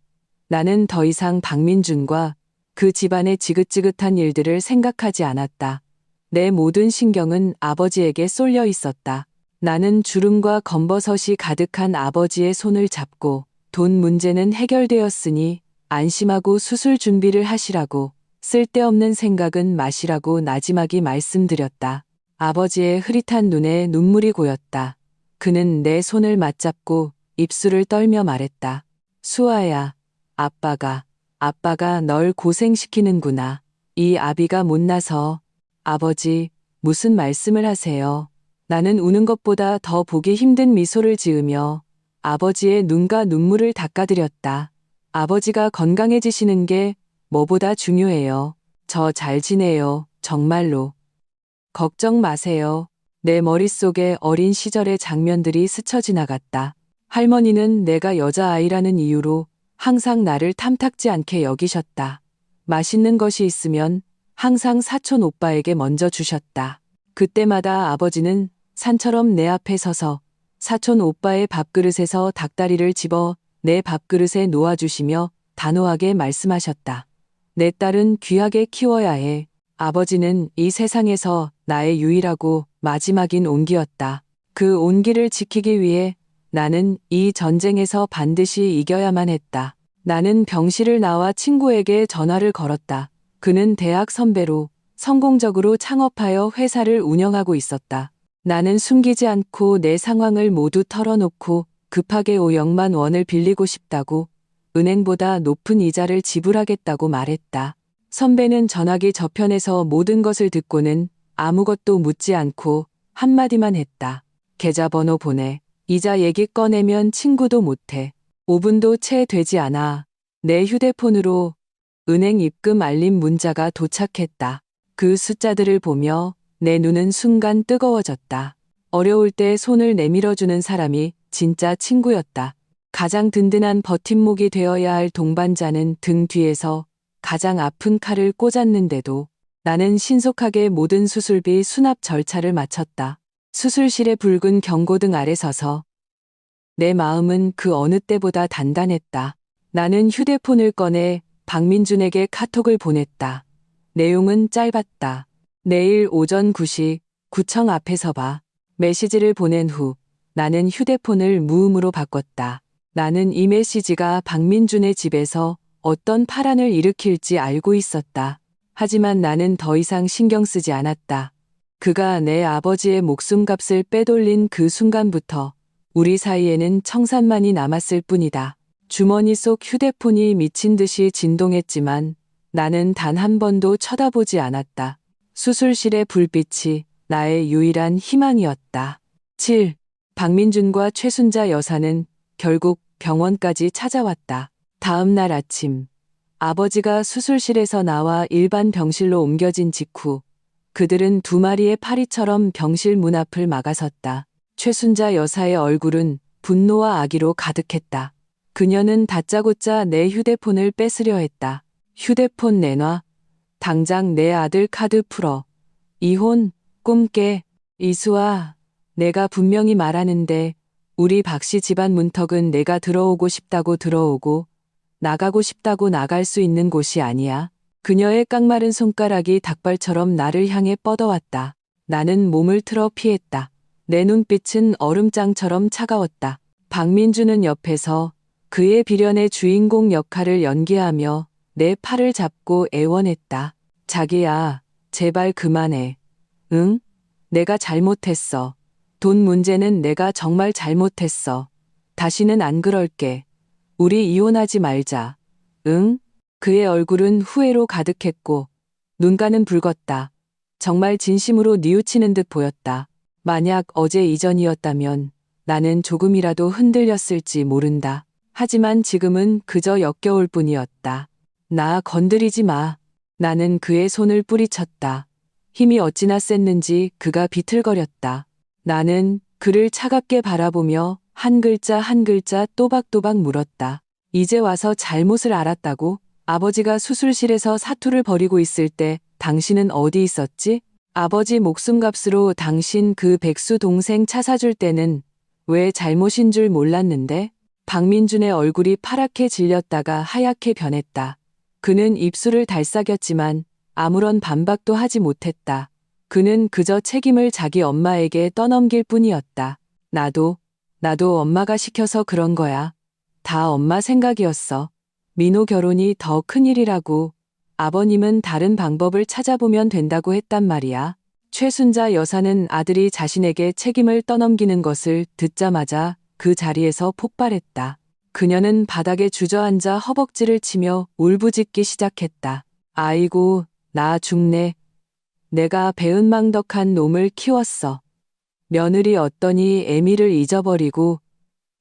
[SPEAKER 1] 나는 더 이상 박민준과 그 집안의 지긋지긋한 일들을 생각하지 않았다. 내 모든 신경은 아버지에게 쏠려 있었다. 나는 주름과 검버섯이 가득한 아버지의 손을 잡고 돈 문제는 해결되었으니 안심하고 수술 준비를 하시라고 쓸데없는 생각은 마시라고 나지막이 말씀드렸다. 아버지의 흐릿한 눈에 눈물이 고였다. 그는 내 손을 맞잡고 입술을 떨며 말했다. 수아야, 아빠가 널 고생시키는구나. 이 아비가 못나서. 아버지, 무슨 말씀을 하세요? 나는 우는 것보다 더 보기 힘든 미소를 지으며 아버지의 눈과 눈물을 닦아드렸다. 아버지가 건강해지시는 게 뭐보다 중요해요. 저 잘 지내요, 정말로. 걱정 마세요. 내 머릿속에 어린 시절의 장면들이 스쳐 지나갔다. 할머니는 내가 여자아이라는 이유로 항상 나를 탐탁지 않게 여기셨다. 맛있는 것이 있으면 항상 사촌 오빠에게 먼저 주셨다. 그때마다 아버지는 산처럼 내 앞에 서서 사촌 오빠의 밥그릇에서 닭다리를 집어 내 밥그릇에 놓아주시며 단호하게 말씀하셨다. 내 딸은 귀하게 키워야 해. 아버지는 이 세상에서 나의 유일하고 마지막인 온기였다. 그 온기를 지키기 위해 나는 이 전쟁에서 반드시 이겨야만 했다. 나는 병실을 나와 친구에게 전화를 걸었다. 그는 대학 선배로 성공적으로 창업하여 회사를 운영하고 있었다. 나는 숨기지 않고 내 상황을 모두 털어놓고 급하게 5억만 원을 빌리고 싶다고 은행보다 높은 이자를 지불하겠다고 말했다. 선배는 전화기 저편에서 모든 것을 듣고는 아무것도 묻지 않고 한마디만 했다. 계좌번호 보내. 이자 얘기 꺼내면 친구도 못해. 5분도 채 되지 않아. 내 휴대폰으로 은행 입금 알림 문자가 도착했다. 그 숫자들을 보며 내 눈은 순간 뜨거워졌다. 어려울 때 손을 내밀어주는 사람이 진짜 친구였다. 가장 든든한 버팀목이 되어야 할 동반자는 등 뒤에서 가장 아픈 칼을 꽂았는데도 나는 신속하게 모든 수술비 수납 절차를 마쳤다. 수술실의 붉은 경고등 아래 서서 내 마음은 그 어느 때보다 단단했다. 나는 휴대폰을 꺼내 박민준에게 카톡을 보냈다. 내용은 짧았다. 내일 오전 9시 구청 앞에서 봐. 메시지를 보낸 후 나는 휴대폰을 무음으로 바꿨다. 나는 이 메시지가 박민준의 집에서 어떤 파란을 일으킬지 알고 있었다. 하지만 나는 더 이상 신경 쓰지 않았다. 그가 내 아버지의 목숨값을 빼돌린 그 순간부터 우리 사이에는 청산만이 남았을 뿐이다. 주머니 속 휴대폰이 미친 듯이 진동했지만 나는 단 한 번도 쳐다보지 않았다. 수술실의 불빛이 나의 유일한 희망이었다. 7. 박민준과 최순자 여사는 결국 병원까지 찾아왔다. 다음 날 아침, 아버지가 수술실에서 나와 일반 병실로 옮겨진 직후 그들은 두 마리의 파리처럼 병실 문 앞을 막아섰다. 최순자 여사의 얼굴은 분노와 악의로 가득했다. 그녀는 다짜고짜 내 휴대폰을 뺏으려 했다. 휴대폰 내놔. 당장 내 아들 카드 풀어. 이혼, 꿈 깨. 이수아, 내가 분명히 말하는데 우리 박씨 집안 문턱은 내가 들어오고 싶다고 들어오고 나가고 싶다고 나갈 수 있는 곳이 아니야. 그녀의 깡마른 손가락이 닭발처럼 나를 향해 뻗어왔다. 나는 몸을 틀어 피했다. 내 눈빛은 얼음장처럼 차가웠다. 박민주는 옆에서 그의 비련의 주인공 역할을 연기하며 내 팔을 잡고 애원했다. 자기야, 제발 그만해. 응? 내가 잘못했어. 돈 문제는 내가 정말 잘못했어. 다시는 안 그럴게. 우리 이혼하지 말자. 응? 그의 얼굴은 후회로 가득했고 눈가는 붉었다. 정말 진심으로 뉘우치는 듯 보였다. 만약 어제 이전이었다면 나는 조금이라도 흔들렸을지 모른다. 하지만 지금은 그저 역겨울 뿐이었다. 나 건드리지 마. 나는 그의 손을 뿌리쳤다. 힘이 어찌나 셌는지 그가 비틀거렸다. 나는 그를 차갑게 바라보며 한 글자 한 글자 또박또박 물었다. 이제 와서 잘못을 알았다고? 아버지가 수술실에서 사투를 벌이고 있을 때 당신은 어디 있었지? 아버지 목숨값으로 당신 그 백수 동생 차 사줄 때는 왜 잘못인 줄 몰랐는데? 박민준의 얼굴이 파랗게 질렸다가 하얗게 변했다. 그는 입술을 달싹였지만 아무런 반박도 하지 못했다. 그는 그저 책임을 자기 엄마에게 떠넘길 뿐이었다. 나도 엄마가 시켜서 그런 거야. 다 엄마 생각이었어. 민호 결혼이 더 큰일이라고. 아버님은 다른 방법을 찾아보면 된다고 했단 말이야. 최순자 여사는 아들이 자신에게 책임을 떠넘기는 것을 듣자마자 그 자리에서 폭발했다. 그녀는 바닥에 주저앉아 허벅지를 치며 울부짖기 시작했다. 아이고, 나 죽네. 내가 배은망덕한 놈을 키웠어. 며느리 얻더니 애미를 잊어버리고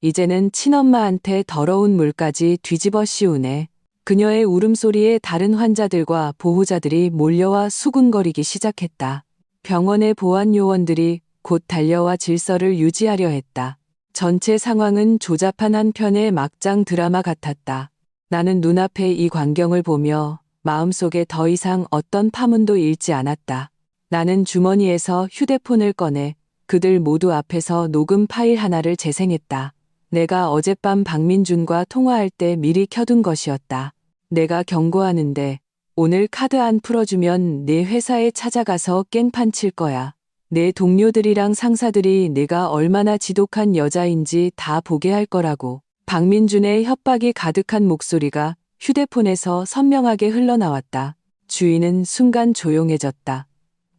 [SPEAKER 1] 이제는 친엄마한테 더러운 물까지 뒤집어 씌우네. 그녀의 울음소리에 다른 환자들과 보호자들이 몰려와 수군거리기 시작했다. 병원의 보안 요원들이 곧 달려와 질서를 유지하려 했다. 전체 상황은 조잡한 한 편의 막장 드라마 같았다. 나는 눈앞의 이 광경을 보며 마음속에 더 이상 어떤 파문도 일지 않았다. 나는 주머니에서 휴대폰을 꺼내 그들 모두 앞에서 녹음 파일 하나를 재생했다. 내가 어젯밤 박민준과 통화할 때 미리 켜둔 것이었다. 내가 경고하는데 오늘 카드 안 풀어주면 내 회사에 찾아가서 깽판 칠 거야. 내 동료들이랑 상사들이 내가 얼마나 지독한 여자인지 다 보게 할 거라고. 박민준의 협박이 가득한 목소리가 휴대폰에서 선명하게 흘러나왔다. 주위는 순간 조용해졌다.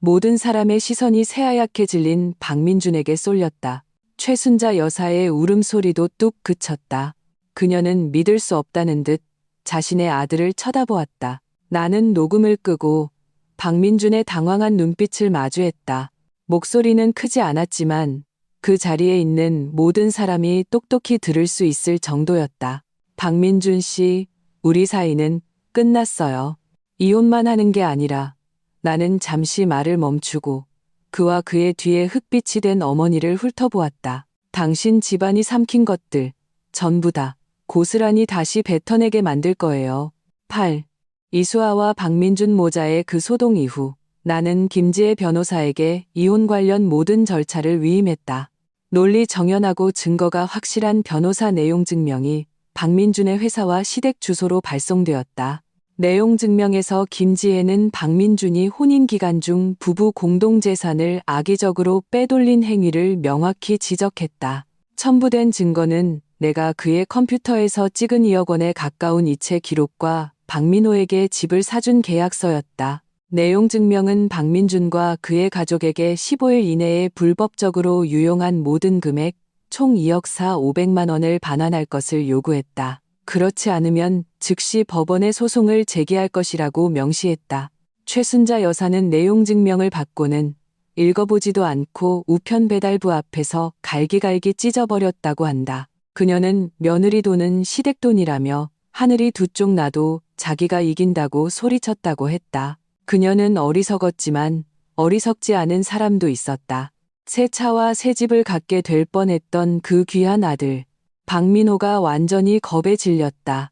[SPEAKER 1] 모든 사람의 시선이 새하얗게 질린 박민준에게 쏠렸다. 최순자 여사의 울음소리도 뚝 그쳤다. 그녀는 믿을 수 없다는 듯 자신의 아들을 쳐다보았다. 나는 녹음을 끄고 박민준의 당황한 눈빛을 마주했다. 목소리는 크지 않았지만 그 자리에 있는 모든 사람이 똑똑히 들을 수 있을 정도였다. 박민준 씨, 우리 사이는 끝났어요. 이혼만 하는 게 아니라 나는 잠시 말을 멈추고 그와 그의 뒤에 흑빛이 된 어머니를 훑어보았다. 당신 집안이 삼킨 것들 전부 다 고스란히 다시 뱉어내게 만들 거예요. 8. 이수아와 박민준 모자의 그 소동 이후 나는 김지혜 변호사에게 이혼 관련 모든 절차를 위임했다. 논리 정연하고 증거가 확실한 변호사 내용 증명이 박민준의 회사와 시댁 주소로 발송되었다. 내용 증명에서 김지혜는 박민준이 혼인 기간 중 부부 공동재산을 악의적으로 빼돌린 행위를 명확히 지적했다. 첨부된 증거는 내가 그의 컴퓨터에서 찍은 2억 원에 가까운 이체 기록과 박민호에게 집을 사준 계약서였다. 내용 증명은 박민준과 그의 가족에게 15일 이내에 불법적으로 유용한 모든 금액 총 2억 4,500만 원을 반환할 것을 요구했다. 그렇지 않으면 즉시 법원에 소송을 제기할 것이라고 명시했다. 최순자 여사는 내용 증명을 받고는 읽어보지도 않고 우편 배달부 앞에서 갈기갈기 찢어버렸다고 한다. 그녀는 며느리 돈은 시댁 돈이라며 하늘이 두 쪽 나도 자기가 이긴다고 소리쳤다고 했다. 그녀는 어리석었지만 어리석지 않은 사람도 있었다. 새 차와 새 집을 갖게 될 뻔했던 그 귀한 아들. 박민호가 완전히 겁에 질렸다.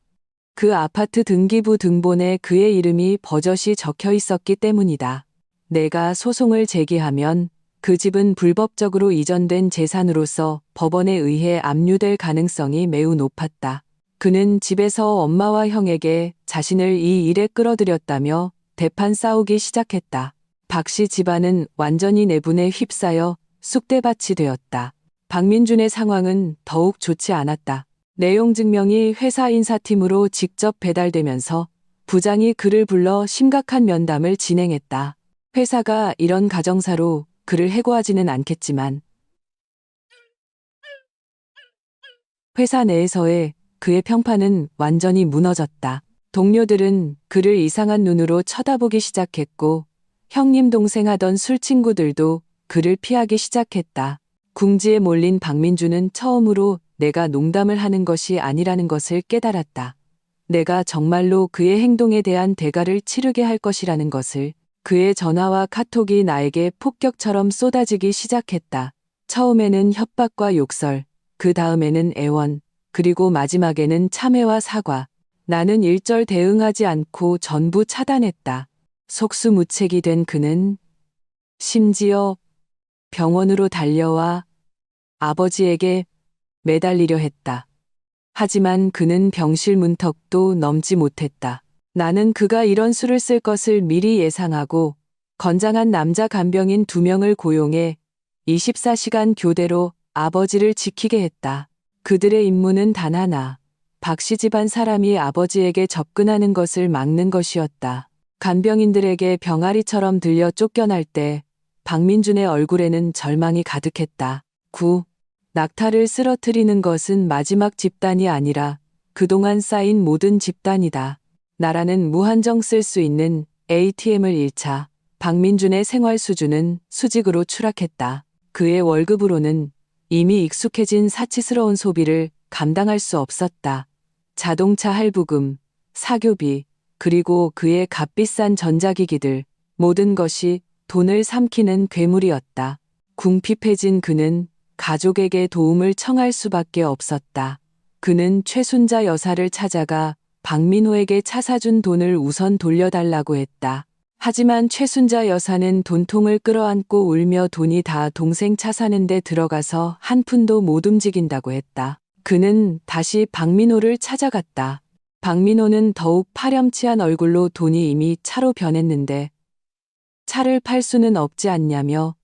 [SPEAKER 1] 그 아파트 등기부 등본에 그의 이름이 버젓이 적혀 있었기 때문이다. 내가 소송을 제기하면 그 집은 불법적으로 이전된 재산으로서 법원에 의해 압류될 가능성이 매우 높았다. 그는 집에서 엄마와 형에게 자신을 이 일에 끌어들였다며 대판 싸우기 시작했다. 박 씨 집안은 완전히 내분에 휩싸여 쑥대밭이 되었다. 박민준의 상황은 더욱 좋지 않았다. 내용 증명이 회사 인사팀으로 직접 배달되면서 부장이 그를 불러 심각한 면담을 진행했다. 회사가 이런 가정사로 그를 해고하지는 않겠지만 회사 내에서의 그의 평판은 완전히 무너졌다. 동료들은 그를 이상한 눈으로 쳐다보기 시작했고 형님 동생 하던 술 친구들도 그를 피하기 시작했다. 궁지에 몰린 박민준은 처음으로 내가 농담을 하는 것이 아니라는 것을 깨달았다. 내가 정말로 그의 행동에 대한 대가를 치르게 할 것이라는 것을. 그의 전화와 카톡이 나에게 폭격처럼 쏟아지기 시작했다. 처음에는 협박과 욕설, 그 다음에는 애원, 그리고 마지막에는 참회와 사과. 나는 일절 대응하지 않고 전부 차단했다. 속수무책이 된 그는 심지어 병원으로 달려와 아버지에게 매달리려 했다. 하지만 그는 병실 문턱도 넘지 못했다. 나는 그가 이런 수를 쓸 것을 미리 예상하고 건장한 남자 간병인 2명을 고용해 24시간 교대로 아버지를 지키게 했다. 그들의 임무는 단 하나, 박 씨 집안 사람이 아버지에게 접근하는 것을 막는 것이었다. 간병인들에게 병아리처럼 들려 쫓겨날 때 박민준의 얼굴에는 절망이 가득했다. 9. 낙타를 쓰러뜨리는 것은 마지막 집단이 아니라 그동안 쌓인 모든 집단이다. 나라는 무한정 쓸 수 있는 ATM을 잃자 박민준의 생활 수준은 수직으로 추락했다. 그의 월급으로는 이미 익숙해진 사치스러운 소비를 감당할 수 없었다. 자동차 할부금, 사교비, 그리고 그의 값비싼 전자기기들, 모든 것이 돈을 삼키는 괴물이었다. 궁핍해진 그는 가족에게 도움을 청할 수밖에 없었다. 그는 최순자 여사를 찾아가 박민호에게 차 사준 돈을 우선 돌려달라고 했다. 하지만 최순자 여사는 돈통을 끌어안고 울며 돈이 다 동생 차 사는데 들어가서 한 푼도 못 움직인다고 했다. 그는 다시 박민호를 찾아갔다. 박민호는 더욱 파렴치한 얼굴로 돈이 이미 차로 변했는데 차를 팔 수는 없지 않냐며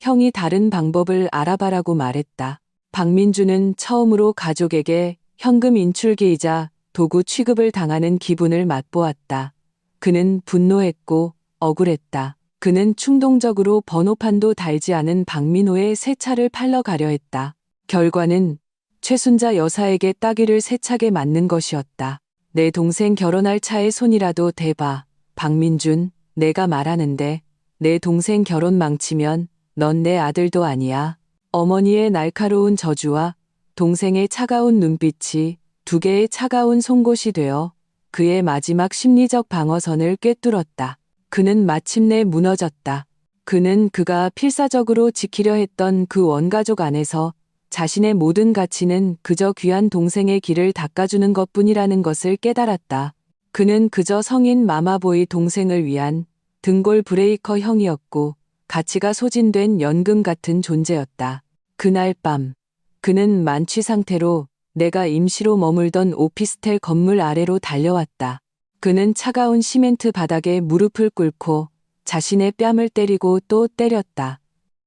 [SPEAKER 1] 형이 다른 방법을 알아봐라고 말했다. 박민주는 처음으로 가족에게 현금 인출기이자 도구 취급을 당하는 기분을 맛보았다. 그는 분노했고 억울했다. 그는 충동적으로 번호판도 달지 않은 박민호의 새 차를 팔러 가려 했다. 결과는 최순자 여사에게 따귀를 세차게 맞는 것이었다. 내 동생 결혼할 차에 손이라도 대봐. 박민준, 내가 말하는데 내 동생 결혼 망치면 넌 내 아들도 아니야. 어머니의 날카로운 저주와 동생의 차가운 눈빛이 두 개의 차가운 송곳이 되어 그의 마지막 심리적 방어선을 꿰뚫었다. 그는 마침내 무너졌다. 그는 그가 필사적으로 지키려 했던 그 원가족 안에서 자신의 모든 가치는 그저 귀한 동생의 길을 닦아주는 것뿐이라는 것을 깨달았다. 그는 그저 성인 마마보이 동생을 위한 등골 브레이커 형이었고 가치가 소진된 연금 같은 존재였다. 그날 밤 그는 만취 상태로 내가 임시로 머물던 오피스텔 건물 아래로 달려왔다. 그는 차가운 시멘트 바닥에 무릎을 꿇고 자신의 뺨을 때리고 또 때렸다.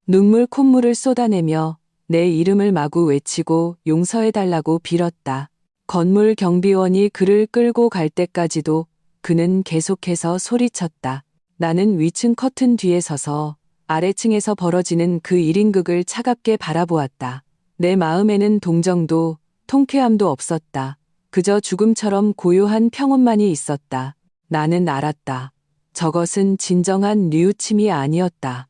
[SPEAKER 1] 눈물 콧물을 쏟아내며 내 이름을 마구 외치고 용서해달라고 빌었다. 건물 경비원이 그를 끌고 갈 때까지도 그는 계속해서 소리쳤다. 나는 위층 커튼 뒤에 서서 아래층에서 벌어지는 그 1인극을 차갑게 바라보았다. 내 마음에는 동정도 통쾌함도 없었다. 그저 죽음처럼 고요한 평온만이 있었다. 나는 알았다. 저것은 진정한 뉘우침이 아니었다.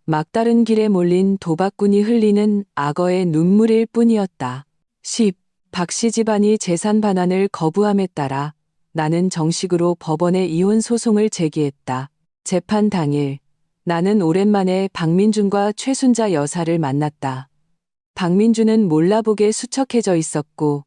[SPEAKER 1] 막다른 길에 몰린 도박꾼이 흘리는 악어의 눈물일 뿐이었다. 10. 박씨 집안이 재산 반환을 거부함에 따라 나는 정식으로 법원에 이혼 소송을 제기했다. 재판 당일 나는 오랜만에 박민준과 최순자 여사를 만났다. 박민준은 몰라보게 수척해져 있었고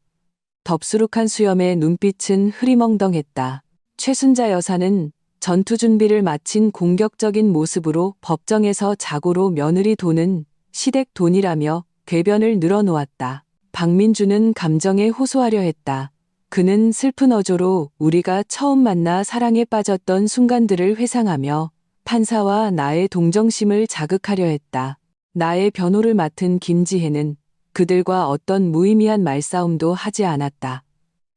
[SPEAKER 1] 덥수룩한 수염의 눈빛은 흐리멍덩했다. 최순자 여사는 전투 준비를 마친 공격적인 모습으로 법정에서 자고로 며느리 돈은 시댁 돈이라며 궤변을 늘어놓았다. 박민준은 감정에 호소하려 했다. 그는 슬픈 어조로 우리가 처음 만나 사랑에 빠졌던 순간들을 회상하며 판사와 나의 동정심을 자극하려 했다. 나의 변호를 맡은 김지혜는 그들과 어떤 무의미한 말싸움도 하지 않았다.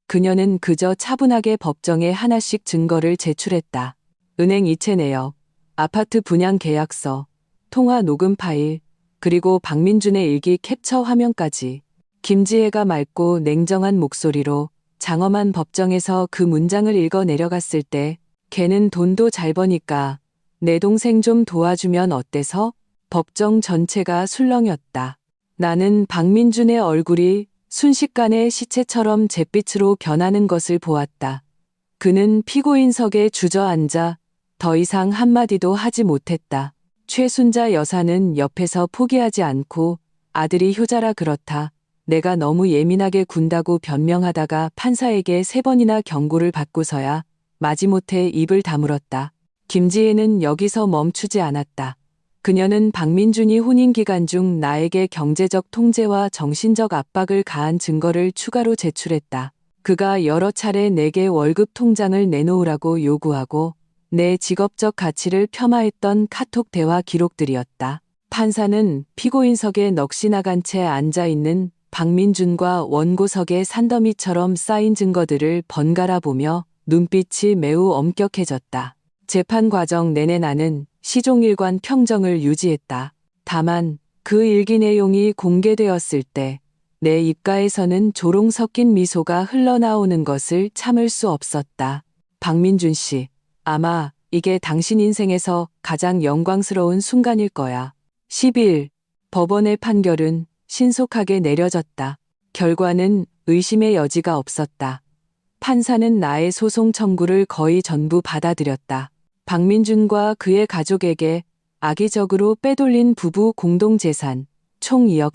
[SPEAKER 1] 그녀는 그저 차분하게 법정에 하나씩 증거를 제출했다. 은행 이체 내역, 아파트 분양 계약서, 통화 녹음 파일, 그리고 박민준의 일기 캡처 화면까지. 김지혜가 맑고 냉정한 목소리로 장엄한 법정에서 그 문장을 읽어 내려갔을 때 걔는 돈도 잘 버니까 내 동생 좀 도와주면 어때서? 법정 전체가 술렁였다. 나는 박민준의 얼굴이 순식간에 시체처럼 잿빛으로 변하는 것을 보았다. 그는 피고인석에 주저앉아 더 이상 한마디도 하지 못했다. 최순자 여사는 옆에서 포기하지 않고 아들이 효자라 그렇다. 내가 너무 예민하게 군다고 변명하다가 판사에게 3번이나 경고를 받고서야 마지못해 입을 다물었다. 김지혜는 여기서 멈추지 않았다. 그녀는 박민준이 혼인 기간 중 나에게 경제적 통제와 정신적 압박을 가한 증거를 추가로 제출했다. 그가 여러 차례 내게 월급 통장을 내놓으라고 요구하고 내 직업적 가치를 폄하했던 카톡 대화 기록들이었다. 판사는 피고인석에 넋이 나간 채 앉아있는 박민준과 원고석의 산더미처럼 쌓인 증거들을 번갈아 보며 눈빛이 매우 엄격해졌다. 재판 과정 내내 나는 시종일관 평정을 유지했다. 다만 그 일기 내용이 공개되었을 때 내 입가에서는 조롱 섞인 미소가 흘러나오는 것을 참을 수 없었다. 박민준 씨, 아마 이게 당신 인생에서 가장 영광스러운 순간일 거야. 12일, 법원의 판결은 신속하게 내려졌다. 결과는 의심의 여지가 없었다. 판사는 나의 소송 청구를 거의 전부 받아들였다. 박민준과 그의 가족에게 악의적으로 빼돌린 부부 공동재산 총 2억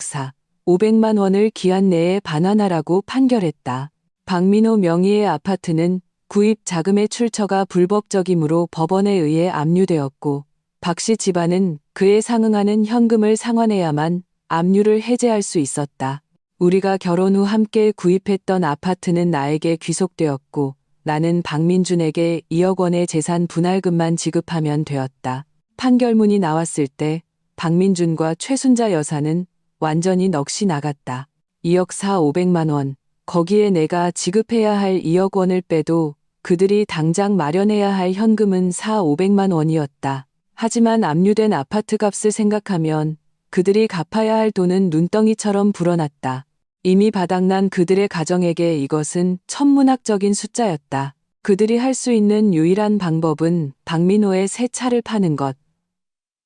[SPEAKER 1] 4,500만 원을 기한 내에 반환하라고 판결했다. 박민호 명의의 아파트는 구입 자금의 출처가 불법적이므로 법원에 의해 압류되었고 박씨 집안은 그에 상응하는 현금을 상환해야만 압류를 해제할 수 있었다. 우리가 결혼 후 함께 구입했던 아파트는 나에게 귀속되었고 나는 박민준에게 2억 원의 재산 분할금만 지급하면 되었다. 판결문이 나왔을 때 박민준과 최순자 여사는 완전히 넋이 나갔다. 2억 4,500만 원, 거기에 내가 지급해야 할 2억 원을 빼도 그들이 당장 마련해야 할 현금은 4,500만 원이었다. 하지만 압류된 아파트 값을 생각하면 그들이 갚아야 할 돈은 눈덩이처럼 불어났다. 이미 바닥난 그들의 가정에게 이것은 천문학적인 숫자였다. 그들이 할 수 있는 유일한 방법은 박민호의 새 차를 파는 것.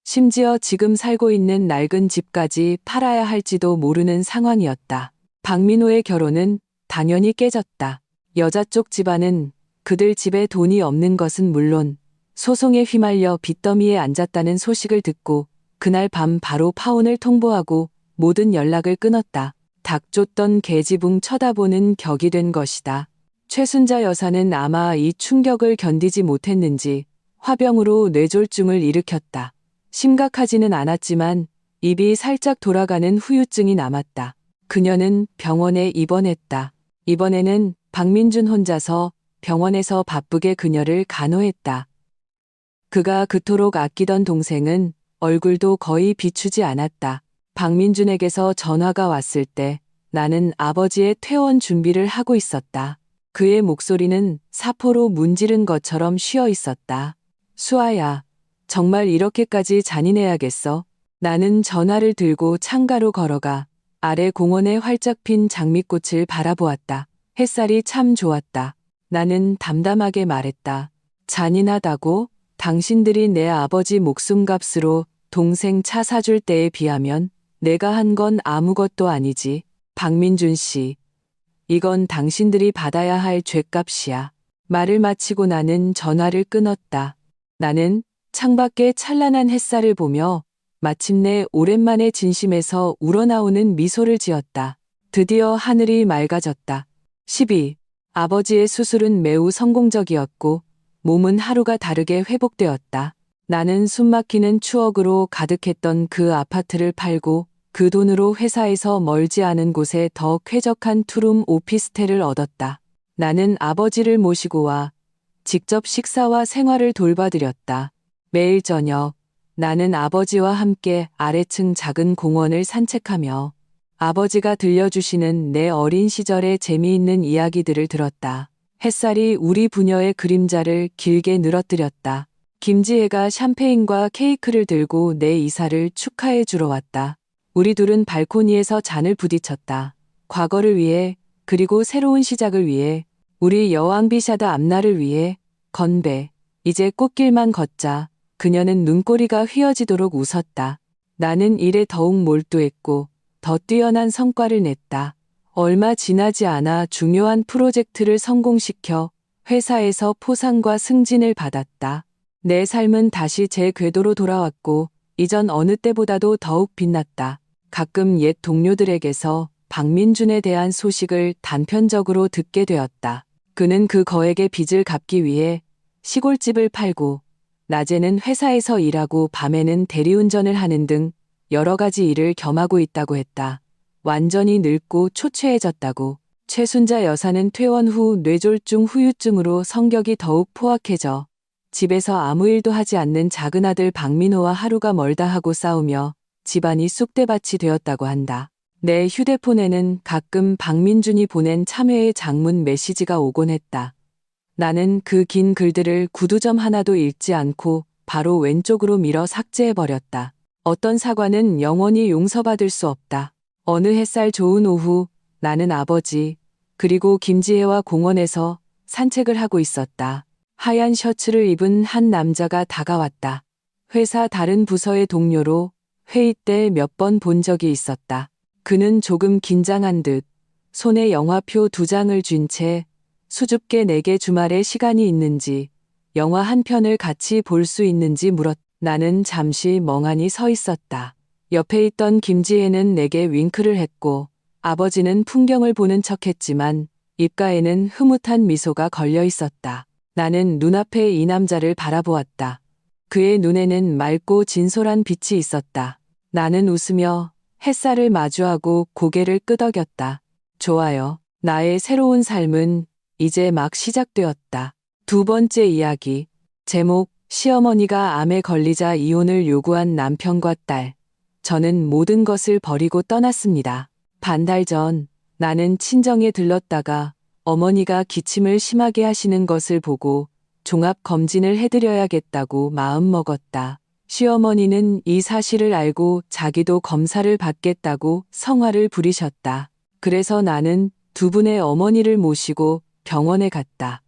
[SPEAKER 1] 심지어 지금 살고 있는 낡은 집까지 팔아야 할지도 모르는 상황이었다. 박민호의 결혼은 당연히 깨졌다. 여자 쪽 집안은 그들 집에 돈이 없는 것은 물론 소송에 휘말려 빚더미에 앉았다는 소식을 듣고 그날 밤 바로 파혼을 통보하고 모든 연락을 끊었다. 닭 쫓던 개지붕 쳐다보는 격이 된 것이다. 최순자 여사는 아마 이 충격을 견디지 못했는지 화병으로 뇌졸중을 일으켰다. 심각하지는 않았지만 입이 살짝 돌아가는 후유증이 남았다. 그녀는 병원에 입원했다. 이번에는 박민준 혼자서 병원에서 바쁘게 그녀를 간호했다. 그가 그토록 아끼던 동생은 얼굴도 거의 비추지 않았다. 박민준에게서 전화가 왔을 때 나는 아버지의 퇴원 준비를 하고 있었다. 그의 목소리는 사포로 문지른 것처럼 쉬어 있었다. 수아야, 정말 이렇게까지 잔인해야겠어? 나는 전화를 들고 창가로 걸어가 아래 공원에 활짝 핀 장미꽃을 바라보았다. 햇살이 참 좋았다. 나는 담담하게 말했다. 잔인하다고? 당신들이 내 아버지 목숨값으로 동생 차 사줄 때에 비하면 내가 한 건 아무것도 아니지. 박민준 씨, 이건 당신들이 받아야 할 죗값이야. 말을 마치고 나는 전화를 끊었다. 나는 창밖의 찬란한 햇살을 보며 마침내 오랜만에 진심에서 우러나오는 미소를 지었다. 드디어 하늘이 맑아졌다. 12. 아버지의 수술은 매우 성공적이었고 몸은 하루가 다르게 회복되었다. 나는 숨막히는 추억으로 가득했던 그 아파트를 팔고 그 돈으로 회사에서 멀지 않은 곳에 더 쾌적한 투룸 오피스텔을 얻었다. 나는 아버지를 모시고 와 직접 식사와 생활을 돌봐드렸다. 매일 저녁 나는 아버지와 함께 아래층 작은 공원을 산책하며 아버지가 들려주시는 내 어린 시절의 재미있는 이야기들을 들었다. 햇살이 우리 부녀의 그림자를 길게 늘어뜨렸다. 김지혜가 샴페인과 케이크를 들고 내 이사를 축하해 주러 왔다. 우리 둘은 발코니에서 잔을 부딪혔다. 과거를 위해, 그리고 새로운 시작을 위해, 우리 여왕비샤드 앞날을 위해 건배. 이제 꽃길만 걷자. 그녀는 눈꼬리가 휘어지도록 웃었다. 나는 일에 더욱 몰두했고 더 뛰어난 성과를 냈다. 얼마 지나지 않아 중요한 프로젝트를 성공시켜 회사에서 포상과 승진을 받았다. 내 삶은 다시 제 궤도로 돌아왔고 이전 어느 때보다도 더욱 빛났다. 가끔 옛 동료들에게서 박민준에 대한 소식을 단편적으로 듣게 되었다. 그는 그 거액의 빚을 갚기 위해 시골집을 팔고 낮에는 회사에서 일하고 밤에는 대리운전을 하는 등 여러 가지 일을 겸하고 있다고 했다. 완전히 늙고 초췌해졌다고. 최순자 여사는 퇴원 후 뇌졸중 후유증으로 성격이 더욱 포악해져 집에서 아무 일도 하지 않는 작은 아들 박민호와 하루가 멀다 하고 싸우며 집안이 쑥대밭이 되었다고 한다. 내 휴대폰에는 가끔 박민준이 보낸 참회의 장문 메시지가 오곤 했다. 나는 그 긴 글들을 구두점 하나도 읽지 않고 바로 왼쪽으로 밀어 삭제해버렸다. 어떤 사과는 영원히 용서받을 수 없다. 어느 햇살 좋은 오후 나는 아버지 그리고 김지혜와 공원에서 산책을 하고 있었다. 하얀 셔츠를 입은 한 남자가 다가왔다. 회사 다른 부서의 동료로 회의 때 몇 번 본 적이 있었다. 그는 조금 긴장한 듯 손에 영화표 2장을 쥔 채 수줍게 내게 주말에 시간이 있는지 영화 한 편을 같이 볼 수 있는지 물었다. 나는 잠시 멍하니 서 있었다. 옆에 있던 김지혜는 내게 윙크를 했고 아버지는 풍경을 보는 척했지만 입가에는 흐뭇한 미소가 걸려 있었다. 나는 눈앞에 이 남자를 바라보았다. 그의 눈에는 맑고 진솔한 빛이 있었다. 나는 웃으며 햇살을 마주하고 고개를 끄덕였다. 좋아요. 나의 새로운 삶은 이제 막 시작되었다. 두 번째 이야기. 제목, 시어머니가 암에 걸리자 이혼을 요구한 남편과 딸. 저는 모든 것을 버리고 떠났습니다. 반달 전 나는 친정에 들렀다가 어머니가 기침을 심하게 하시는 것을 보고 종합 검진을 해드려야겠다고 마음먹었다. 시어머니는 이 사실을 알고 자기도 검사를 받겠다고 성화를 부리셨다. 그래서 나는 두 분의 어머니를 모시고 병원에 갔다.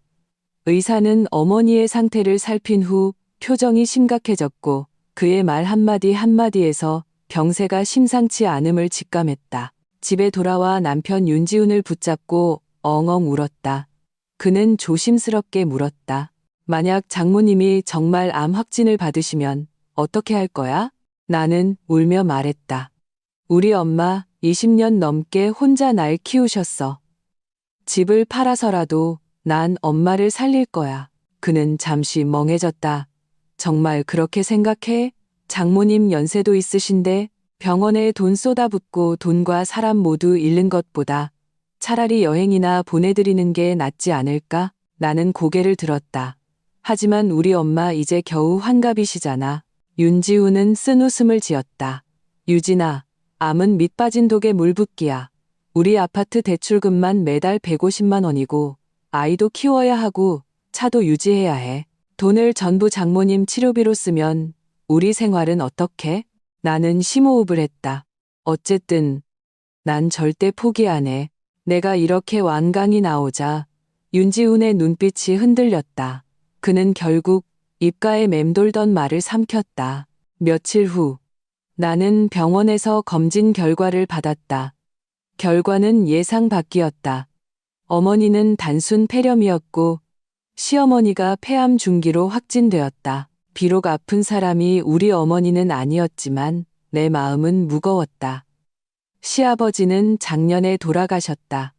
[SPEAKER 1] 의사는 어머니의 상태를 살핀 후 표정이 심각해졌고 그의 말 한마디 한마디에서 병세가 심상치 않음을 직감했다. 집에 돌아와 남편 윤지훈을 붙잡고 엉엉 울었다. 그는 조심스럽게 물었다. 만약 장모님이 정말 암 확진을 받으시면 어떻게 할 거야? 나는 울며 말했다. 우리 엄마 20년 넘게 혼자 날 키우셨어. 집을 팔아서라도 난 엄마를 살릴 거야. 그는 잠시 멍해졌다. 정말 그렇게 생각해? 장모님 연세도 있으신데 병원에 돈 쏟아붓고 돈과 사람 모두 잃는 것보다 차라리 여행이나 보내드리는 게 낫지 않을까? 나는 고개를 들었다. 하지만 우리 엄마 이제 겨우 환갑이시잖아. 윤지훈은 쓴웃음을 지었다. 유진아, 암은 밑 빠진 독에 물 붓기야. 우리 아파트 대출금만 매달 150만 원이고 아이도 키워야 하고 차도 유지해야 해. 돈을 전부 장모님 치료비로 쓰면 우리 생활은 어떻게? 나는 심호흡을 했다. 어쨌든 난 절대 포기 안 해. 내가 이렇게 완강히 나오자 윤지훈의 눈빛이 흔들렸다. 그는 결국 입가에 맴돌던 말을 삼켰다. 며칠 후 나는 병원에서 검진 결과를 받았다. 결과는 예상 밖이었다. 어머니는 단순 폐렴이었고 시어머니가 폐암 중기로 확진되었다. 비록 아픈 사람이 우리 어머니는 아니었지만 내 마음은 무거웠다. 시아버지는 작년에 돌아가셨다.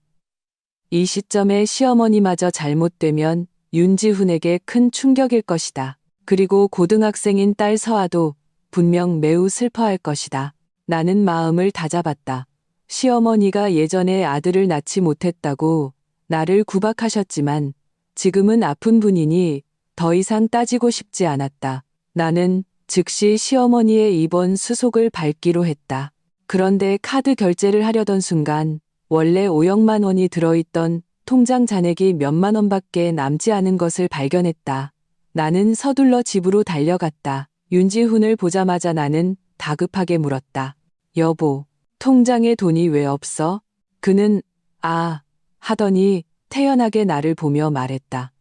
[SPEAKER 1] 이 시점에 시어머니마저 잘못되면 윤지훈에게 큰 충격일 것이다. 그리고 고등학생인 딸 서아도 분명 매우 슬퍼할 것이다. 나는 마음을 다잡았다. 시어머니가 예전에 아들을 낳지 못했다고 나를 구박하셨지만 지금은 아픈 분이니 더 이상 따지고 싶지 않았다. 나는 즉시 시어머니의 입원 수속을 밟기로 했다. 그런데 카드 결제를 하려던 순간 원래 5억만 원이 들어있던 통장 잔액이 몇만 원밖에 남지 않은 것을 발견했다. 나는 서둘러 집으로 달려갔다. 윤지훈을 보자마자 나는 다급하게 물었다. 여보, 통장에 돈이 왜 없어? 그는 아 하더니 태연하게 나를 보며 말했다.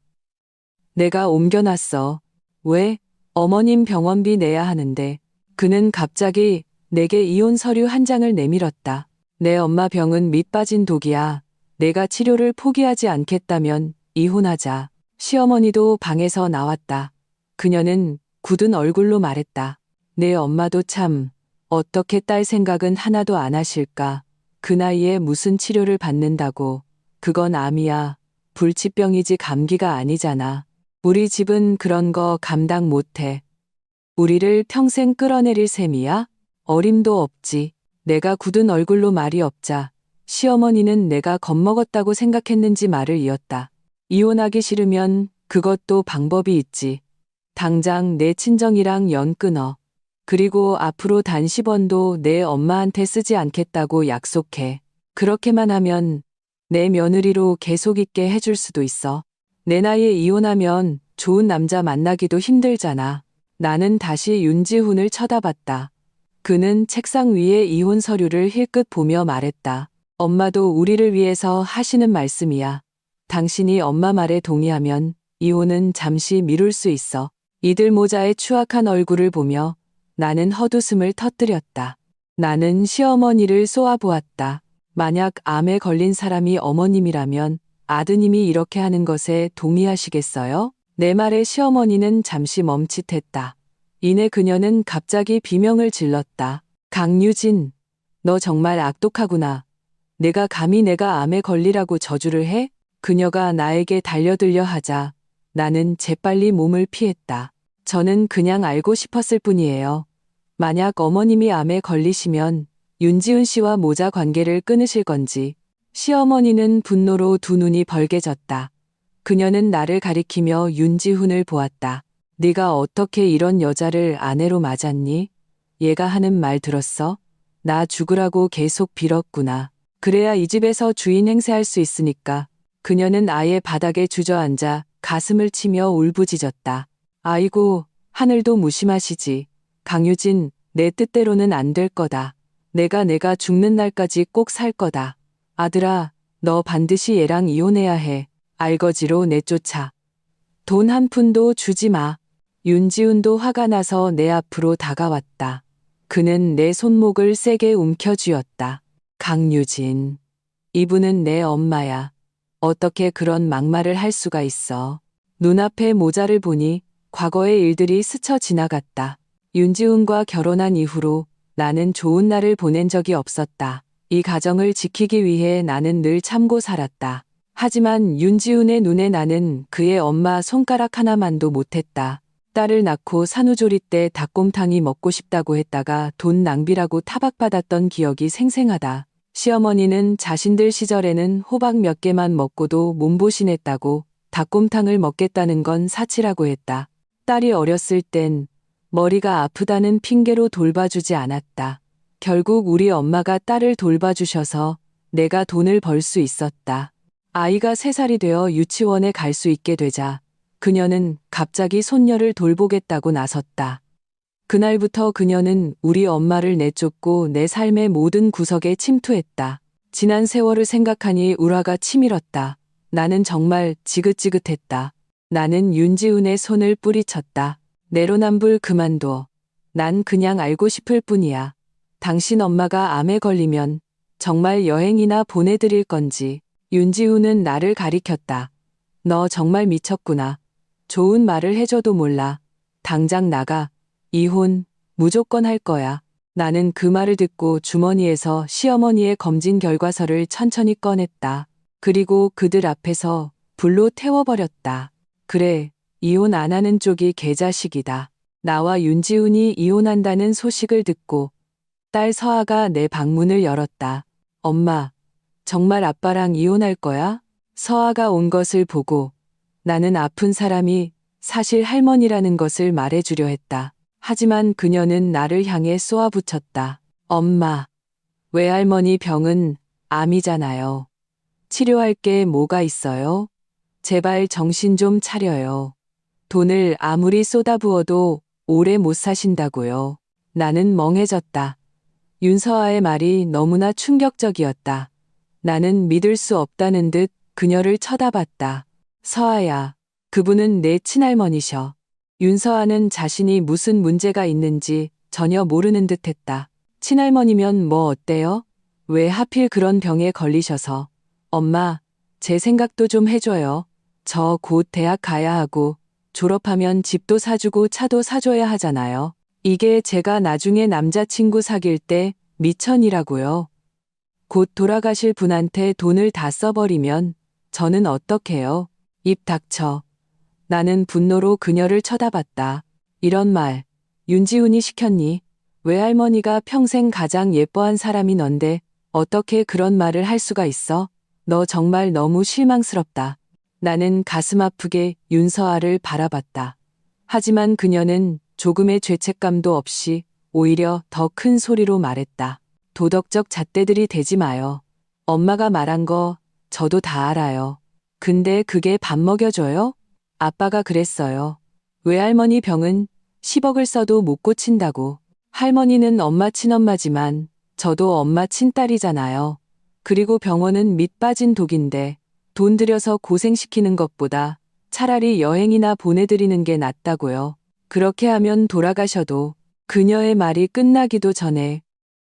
[SPEAKER 1] 내가 옮겨놨어. 왜? 어머님 병원비 내야 하는데. 그는 갑자기 내게 이혼 서류 한 장을 내밀었다. 내 엄마 병은 밑 빠진 독이야. 내가 치료를 포기하지 않겠다면 이혼하자. 시어머니도 방에서 나왔다. 그녀는 굳은 얼굴로 말했다. 내 엄마도 참 어떻게 딸 생각은 하나도 안 하실까. 그 나이에 무슨 치료를 받는다고. 그건 암이야. 불치병이지 감기가 아니잖아. 우리 집은 그런 거 감당 못해. 우리를 평생 끌어내릴 셈이야? 어림도 없지. 내가 굳은 얼굴로 말이 없자 시어머니는 내가 겁먹었다고 생각했는지 말을 이었다. 이혼하기 싫으면 그것도 방법이 있지. 당장 내 친정이랑 연 끊어. 그리고 앞으로 단 10원도 내 엄마한테 쓰지 않겠다고 약속해. 그렇게만 하면 내 며느리로 계속 있게 해줄 수도 있어. 내 나이에 이혼하면 좋은 남자 만나기도 힘들잖아. 나는 다시 윤지훈을 쳐다봤다. 그는 책상 위에 이혼 서류를 힐끗 보며 말했다. 엄마도 우리를 위해서 하시는 말씀이야. 당신이 엄마 말에 동의하면 이혼은 잠시 미룰 수 있어. 이들 모자의 추악한 얼굴을 보며 나는 헛웃음을 터뜨렸다. 나는 시어머니를 쏘아보았다. 만약 암에 걸린 사람이 어머님이라면 아드님이 이렇게 하는 것에 동의하시겠어요? 내 말에 시어머니는 잠시 멈칫했다. 이내 그녀는 갑자기 비명을 질렀다. 강유진, 너 정말 악독하구나. 내가 감히 내가 암에 걸리라고 저주를 해? 그녀가 나에게 달려들려 하자 나는 재빨리 몸을 피했다. 저는 그냥 알고 싶었을 뿐이에요. 만약 어머님이 암에 걸리시면 윤지훈 씨와 모자 관계를 끊으실 건지. 시어머니는 분노로 두 눈이 벌게졌다. 그녀는 나를 가리키며 윤지훈을 보았다. 네가 어떻게 이런 여자를 아내로 맞았니? 얘가 하는 말 들었어? 나 죽으라고 계속 빌었구나. 그래야 이 집에서 주인 행세할 수 있으니까. 그녀는 아예 바닥에 주저앉아 가슴을 치며 울부짖었다. 아이고, 하늘도 무심하시지. 강유진, 내 뜻대로는 안 될 거다. 내가 죽는 날까지 꼭 살 거다. 아들아, 너 반드시 얘랑 이혼해야 해. 알거지로 내쫓아. 돈 한 푼도 주지 마. 윤지훈도 화가 나서 내 앞으로 다가왔다. 그는 내 손목을 세게 움켜쥐었다. 강유진, 이분은 내 엄마야. 어떻게 그런 막말을 할 수가 있어. 눈앞에 모자를 보니 과거의 일들이 스쳐 지나갔다. 윤지훈과 결혼한 이후로 나는 좋은 날을 보낸 적이 없었다. 이 가정을 지키기 위해 나는 늘 참고 살았다. 하지만 윤지훈의 눈에 나는 그의 엄마 손가락 하나만도 못했다. 딸을 낳고 산후조리 때 닭곰탕이 먹고 싶다고 했다가 돈 낭비라고 타박받았던 기억이 생생하다. 시어머니는 자신들 시절에는 호박 몇 개만 먹고도 몸보신했다고 닭곰탕을 먹겠다는 건 사치라고 했다. 딸이 어렸을 땐 머리가 아프다는 핑계로 돌봐주지 않았다. 결국 우리 엄마가 딸을 돌봐주셔서 내가 돈을 벌 수 있었다. 아이가 3살이 되어 유치원에 갈 수 있게 되자 그녀는 갑자기 손녀를 돌보겠다고 나섰다. 그날부터 그녀는 우리 엄마를 내쫓고 내 삶의 모든 구석에 침투했다. 지난 세월을 생각하니 울화가 치밀었다. 나는 정말 지긋지긋했다. 나는 윤지훈의 손을 뿌리쳤다. 내로남불 그만둬. 난 그냥 알고 싶을 뿐이야. 당신 엄마가 암에 걸리면 정말 여행이나 보내드릴 건지. 윤지훈은 나를 가리켰다. 너 정말 미쳤구나. 좋은 말을 해줘도 몰라. 당장 나가. 이혼 무조건 할 거야. 나는 그 말을 듣고 주머니에서 시어머니의 검진 결과서를 천천히 꺼냈다. 그리고 그들 앞에서 불로 태워버렸다. 그래, 이혼 안 하는 쪽이 개자식이다. 나와 윤지훈이 이혼한다는 소식을 듣고 딸 서아가 내 방문을 열었다. 엄마, 정말 아빠랑 이혼할 거야? 서아가 온 것을 보고 나는 아픈 사람이 사실 할머니라는 것을 말해주려 했다. 하지만 그녀는 나를 향해 쏘아붙였다. 엄마, 외할머니 병은 암이잖아요. 치료할 게 뭐가 있어요? 제발 정신 좀 차려요. 돈을 아무리 쏟아부어도 오래 못 사신다고요. 나는 멍해졌다. 윤서아의 말이 너무나 충격적이었다. 나는 믿을 수 없다는 듯 그녀를 쳐다봤다. 서아야, 그분은 내 친할머니셔. 윤서아는 자신이 무슨 문제가 있는지 전혀 모르는 듯했다. 친할머니면 뭐 어때요? 왜 하필 그런 병에 걸리셔서. 엄마, 제 생각도 좀 해줘요. 저 곧 대학 가야 하고 졸업하면 집도 사주고 차도 사줘야 하잖아요. 이게 제가 나중에 남자친구 사귈 때 미천이라고요. 곧 돌아가실 분한테 돈을 다 써버리면 저는 어떡해요? 입 닥쳐. 나는 분노로 그녀를 쳐다봤다. 이런 말, 윤지훈이 시켰니? 외할머니가 평생 가장 예뻐한 사람이 넌데 어떻게 그런 말을 할 수가 있어? 너 정말 너무 실망스럽다. 나는 가슴 아프게 윤서아를 바라봤다. 하지만 그녀는 조금의 죄책감도 없이 오히려 더 큰 소리로 말했다. 도덕적 잣대들이 되지 마요. 엄마가 말한 거 저도 다 알아요. 근데 그게 밥 먹여줘요? 아빠가 그랬어요. 외할머니 병은 10억을 써도 못 고친다고. 할머니는 엄마 친엄마지만 저도 엄마 친딸이잖아요. 그리고 병원은 밑 빠진 독인데 돈 들여서 고생시키는 것보다 차라리 여행이나 보내드리는 게 낫다고요. 그렇게 하면 돌아가셔도. 그녀의 말이 끝나기도 전에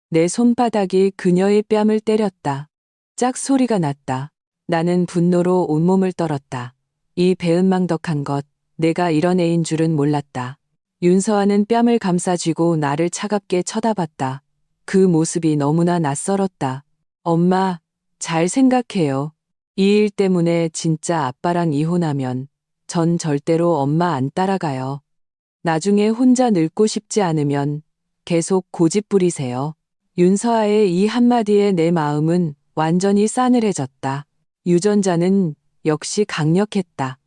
[SPEAKER 1] 내 손바닥이 그녀의 뺨을 때렸다. 짝 소리가 났다. 나는 분노로 온몸을 떨었다. 이 배은망덕한 것, 내가 이런 애인 줄은 몰랐다. 윤서아는 뺨을 감싸쥐고 나를 차갑게 쳐다봤다. 그 모습이 너무나 낯설었다. 엄마, 잘 생각해요. 이 일 때문에 진짜 아빠랑 이혼하면 전 절대로 엄마 안 따라가요. 나중에 혼자 늙고 싶지 않으면 계속 고집 부리세요. 윤서아의 이 한마디에 내 마음은 완전히 싸늘해졌다. 유전자는 역시 강력했다.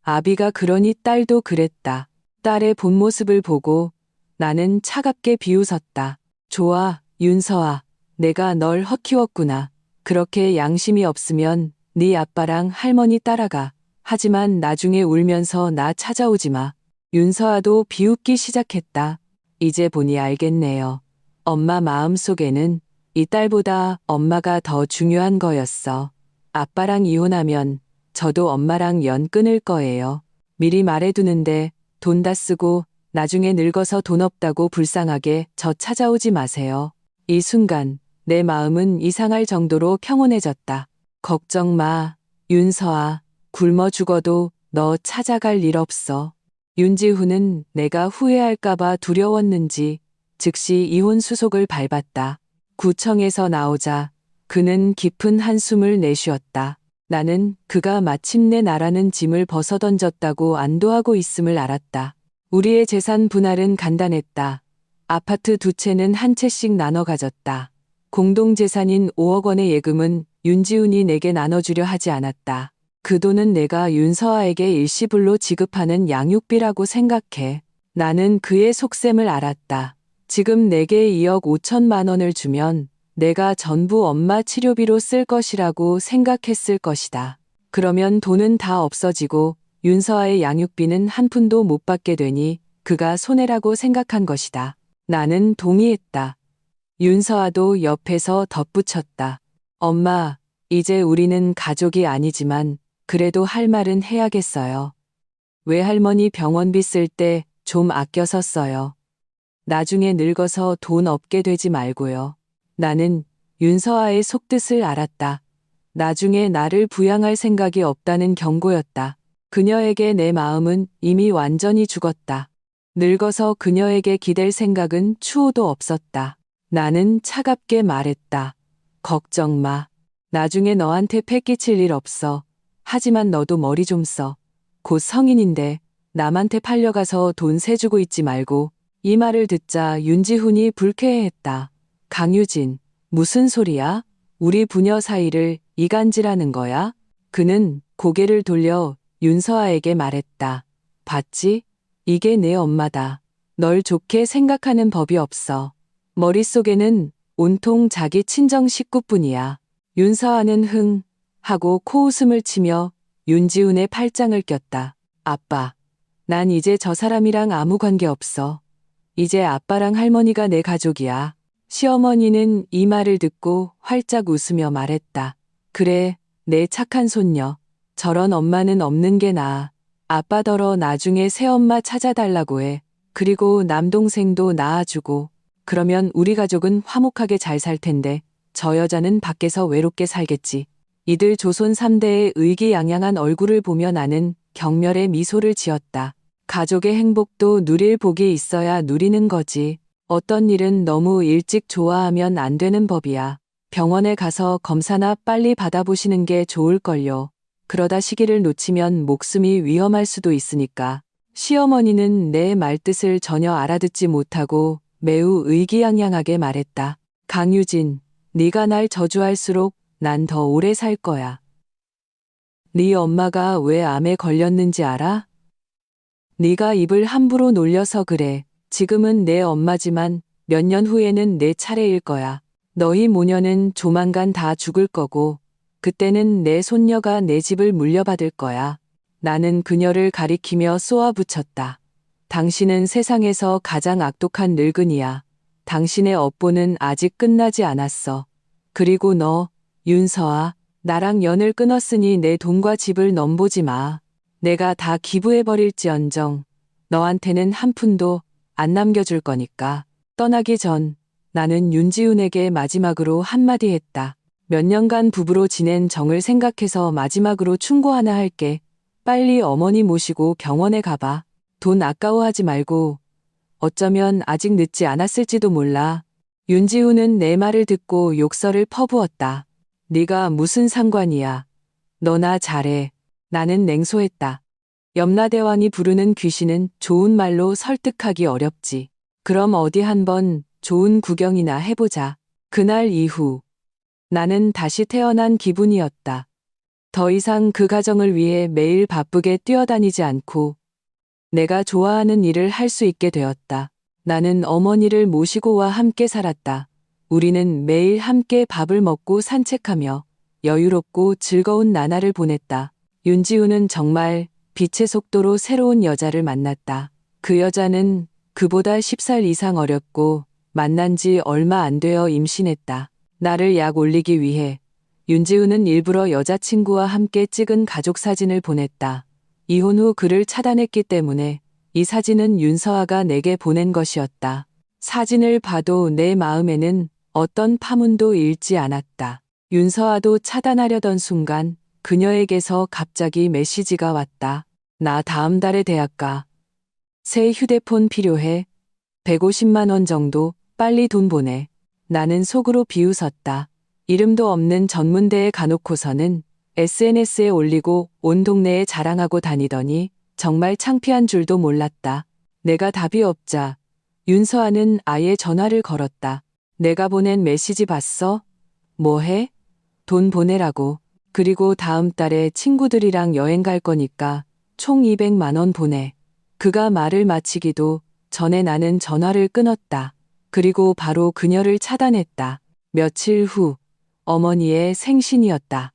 [SPEAKER 1] 아비가 그러니 딸도 그랬다. 딸의 본 모습을 보고 나는 차갑게 비웃었다. 좋아, 윤서아. 내가 널 헛키웠구나. 그렇게 양심이 없으면 네 아빠랑 할머니 따라가. 하지만 나중에 울면서 나 찾아오지 마. 윤서아도 비웃기 시작했다. 이제 보니 알겠네요. 엄마 마음속에는 이 딸보다 엄마가 더 중요한 거였어. 아빠랑 이혼하면 저도 엄마랑 연 끊을 거예요. 미리 말해두는데 돈 다 쓰고 나중에 늙어서 돈 없다고 불쌍하게 저 찾아오지 마세요. 이 순간 내 마음은 이상할 정도로 평온해졌다. 걱정 마, 윤서아. 굶어 죽어도 너 찾아갈 일 없어. 윤지훈은 내가 후회할까봐 두려웠는지 즉시 이혼 수속을 밟았다. 구청에서 나오자 그는 깊은 한숨을 내쉬었다. 나는 그가 마침내 나라는 짐을 벗어던졌다고 안도하고 있음을 알았다. 우리의 재산 분할은 간단했다. 아파트 2채는 한 채씩 나눠 가졌다. 공동재산인 5억 원의 예금은 윤지훈이 내게 나눠주려 하지 않았다. 그 돈은 내가 윤서아에게 일시불로 지급하는 양육비라고 생각해. 나는 그의 속셈을 알았다. 지금 내게 2억 5천만 원을 주면 내가 전부 엄마 치료비로 쓸 것이라고 생각했을 것이다. 그러면 돈은 다 없어지고 윤서아의 양육비는 한 푼도 못 받게 되니 그가 손해라고 생각한 것이다. 나는 동의했다. 윤서아도 옆에서 덧붙였다. 엄마, 이제 우리는 가족이 아니지만 그래도 할 말은 해야겠어요. 외할머니 병원비 쓸 때 좀 아껴서 써요. 나중에 늙어서 돈 없게 되지 말고요. 나는 윤서아의 속뜻을 알았다. 나중에 나를 부양할 생각이 없다는 경고였다. 그녀에게 내 마음은 이미 완전히 죽었다. 늙어서 그녀에게 기댈 생각은 추호도 없었다. 나는 차갑게 말했다. 걱정 마. 나중에 너한테 패 끼칠 일 없어. 하지만 너도 머리 좀 써. 곧 성인인데 남한테 팔려가서 돈 세주고 있지 말고. 이 말을 듣자 윤지훈이 불쾌해했다. 강유진, 무슨 소리야? 우리 부녀 사이를 이간질하는 거야? 그는 고개를 돌려 윤서아에게 말했다. 봤지? 이게 내 엄마다. 널 좋게 생각하는 법이 없어. 머릿속에는 온통 자기 친정 식구뿐이야. 윤서아는 흥 하고 코웃음을 치며 윤지훈의 팔짱을 꼈다. 아빠, 난 이제 저 사람이랑 아무 관계 없어. 이제 아빠랑 할머니가 내 가족이야. 시어머니는 이 말을 듣고 활짝 웃으며 말했다. 그래, 내 착한 손녀. 저런 엄마는 없는 게 나아. 아빠더러 나중에 새엄마 찾아달라고 해. 그리고 남동생도 낳아주고. 그러면 우리 가족은 화목하게 잘 살 텐데 저 여자는 밖에서 외롭게 살겠지. 이들 조선 3대의 의기양양한 얼굴을 보며 나는 경멸의 미소를 지었다. 가족의 행복도 누릴 복이 있어야 누리는 거지. 어떤 일은 너무 일찍 좋아하면 안 되는 법이야. 병원에 가서 검사나 빨리 받아보시는 게 좋을걸요. 그러다 시기를 놓치면 목숨이 위험할 수도 있으니까. 시어머니는 내 말뜻을 전혀 알아듣지 못하고 매우 의기양양하게 말했다. 강유진, 네가 날 저주할수록 난 더 오래 살 거야. 네 엄마가 왜 암에 걸렸는지 알아? 네가 입을 함부로 놀려서 그래. 지금은 내 엄마지만 몇 년 후에는 내 차례일 거야. 너희 모녀는 조만간 다 죽을 거고 그때는 내 손녀가 내 집을 물려받을 거야. 나는 그녀를 가리키며 쏘아붙였다. 당신은 세상에서 가장 악독한 늙은이야. 당신의 업보는 아직 끝나지 않았어. 그리고 너, 윤서아, 나랑 연을 끊었으니 내 돈과 집을 넘보지 마. 내가 다 기부해버릴지언정 너한테는 한 푼도 안 남겨줄 거니까. 떠나기 전 나는 윤지훈에게 마지막으로 한마디 했다. 몇 년간 부부로 지낸 정을 생각해서 마지막으로 충고 하나 할게. 빨리 어머니 모시고 병원에 가봐. 돈 아까워하지 말고. 어쩌면 아직 늦지 않았을지도 몰라. 윤지훈은 내 말을 듣고 욕설을 퍼부었다. 네가 무슨 상관이야. 너나 잘해. 나는 냉소했다. 염라대왕이 부르는 귀신은 좋은 말로 설득하기 어렵지. 그럼 어디 한번 좋은 구경이나 해보자. 그날 이후 나는 다시 태어난 기분이었다. 더 이상 그 가정을 위해 매일 바쁘게 뛰어다니지 않고 내가 좋아하는 일을 할 수 있게 되었다. 나는 어머니를 모시고와 함께 살았다. 우리는 매일 함께 밥을 먹고 산책하며 여유롭고 즐거운 나날을 보냈다. 윤지훈은 정말 빛의 속도로 새로운 여자를 만났다. 그 여자는 그보다 10살 이상 어렸고 만난 지 얼마 안 되어 임신했다. 나를 약 올리기 위해 윤지훈은 일부러 여자친구와 함께 찍은 가족 사진을 보냈다. 이혼 후 그를 차단했기 때문에 이 사진은 윤서아가 내게 보낸 것이었다. 사진을 봐도 내 마음에는 어떤 파문도 일지 않았다. 윤서아도 차단하려던 순간 그녀에게서 갑자기 메시지가 왔다. 나 다음 달에 대학 가. 새 휴대폰 필요해. 150만 원 정도 빨리 돈 보내. 나는 속으로 비웃었다. 이름도 없는 전문대에 가놓고서는 SNS에 올리고 온 동네에 자랑하고 다니더니 정말 창피한 줄도 몰랐다. 내가 답이 없자 윤서아는 아예 전화를 걸었다. 내가 보낸 메시지 봤어? 뭐해? 돈 보내라고. 그리고 다음 달에 친구들이랑 여행 갈 거니까 총 200만 원 보내. 그가 말을 마치기도 전에 나는 전화를 끊었다. 그리고 바로 그녀를 차단했다. 며칠 후 어머니의 생신이었다.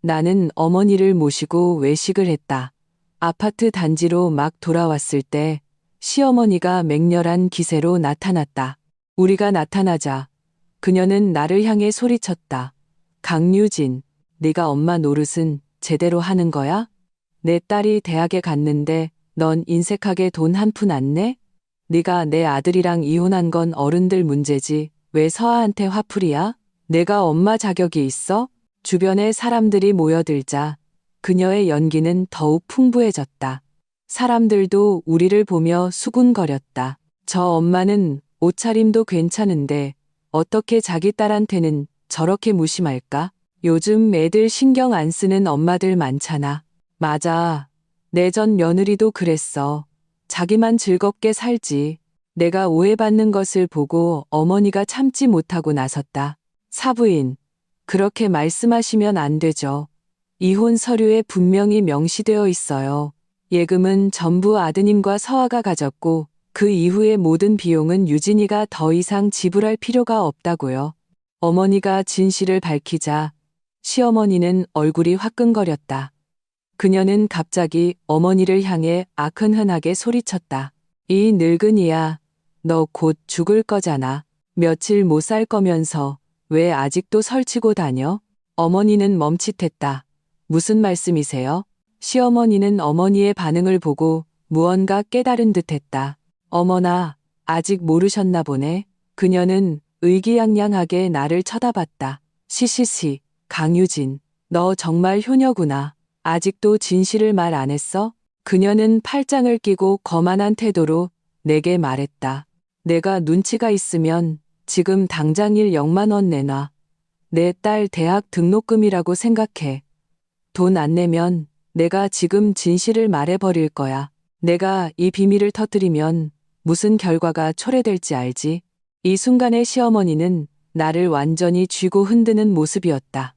[SPEAKER 1] 나는 어머니를 모시고 외식을 했다. 아파트 단지로 막 돌아왔을 때 시어머니가 맹렬한 기세로 나타났다. 우리가 나타나자 그녀는 나를 향해 소리쳤다. 강유진, 네가 엄마 노릇은 제대로 하는 거야? 내 딸이 대학에 갔는데 넌 인색하게 돈 한 푼 안 내? 네가 내 아들이랑 이혼한 건 어른들 문제지 왜 서아한테 화풀이야? 내가 엄마 자격이 있어? 주변에 사람들이 모여들자 그녀의 연기는 더욱 풍부해졌다. 사람들도 우리를 보며 수군거렸다. 저 엄마는 옷차림도 괜찮은데 어떻게 자기 딸한테는 저렇게 무심할까? 요즘 애들 신경 안 쓰는 엄마들 많잖아. 맞아. 내 전 며느리도 그랬어. 자기만 즐겁게 살지. 내가 오해받는 것을 보고 어머니가 참지 못하고 나섰다. 사부인, 그렇게 말씀하시면 안 되죠. 이혼 서류에 분명히 명시되어 있어요. 예금은 전부 아드님과 서아가 가졌고 그 이후의 모든 비용은 유진이가 더 이상 지불할 필요가 없다고요. 어머니가 진실을 밝히자 시어머니는 얼굴이 화끈거렸다. 그녀는 갑자기 어머니를 향해 악흔흔하게 소리쳤다. 이 늙은이야, 너 곧 죽을 거잖아. 며칠 못 살 거면서 왜 아직도 설치고 다녀? 어머니는 멈칫했다. 무슨 말씀이세요? 시어머니는 어머니의 반응을 보고 무언가 깨달은 듯했다. 어머나, 아직 모르셨나 보네. 그녀는 의기양양하게 나를 쳐다봤다. 시시시, 강유진, 너 정말 효녀구나. 아직도 진실을 말 안 했어? 그녀는 팔짱을 끼고 거만한 태도로 내게 말했다. 내가 눈치가 있으면 지금 당장 0만 원 내놔. 내 딸 대학 등록금이라고 생각해. 돈 안 내면 내가 지금 진실을 말해버릴 거야. 내가 이 비밀을 터뜨리면 무슨 결과가 초래될지 알지? 이 순간의 시어머니는 나를 완전히 쥐고 흔드는 모습이었다.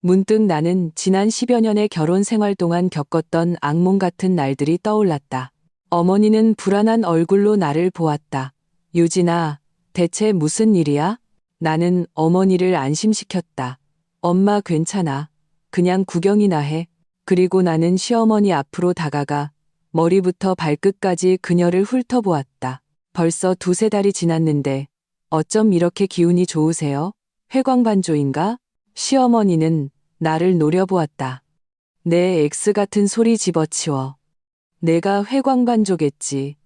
[SPEAKER 1] 문득 나는 지난 10여 년의 결혼 생활 동안 겪었던 악몽 같은 날들이 떠올랐다. 어머니는 불안한 얼굴로 나를 보았다. 유진아, 대체 무슨 일이야? 나는 어머니를 안심시켰다. 엄마 괜찮아. 그냥 구경이나 해. 그리고 나는 시어머니 앞으로 다가가 머리부터 발끝까지 그녀를 훑어보았다. 벌써 두세 달이 지났는데 어쩜 이렇게 기운이 좋으세요? 회광반조인가? 시어머니는 나를 노려보았다. 내 X 같은 소리 집어치워. 내가 회광반조겠지.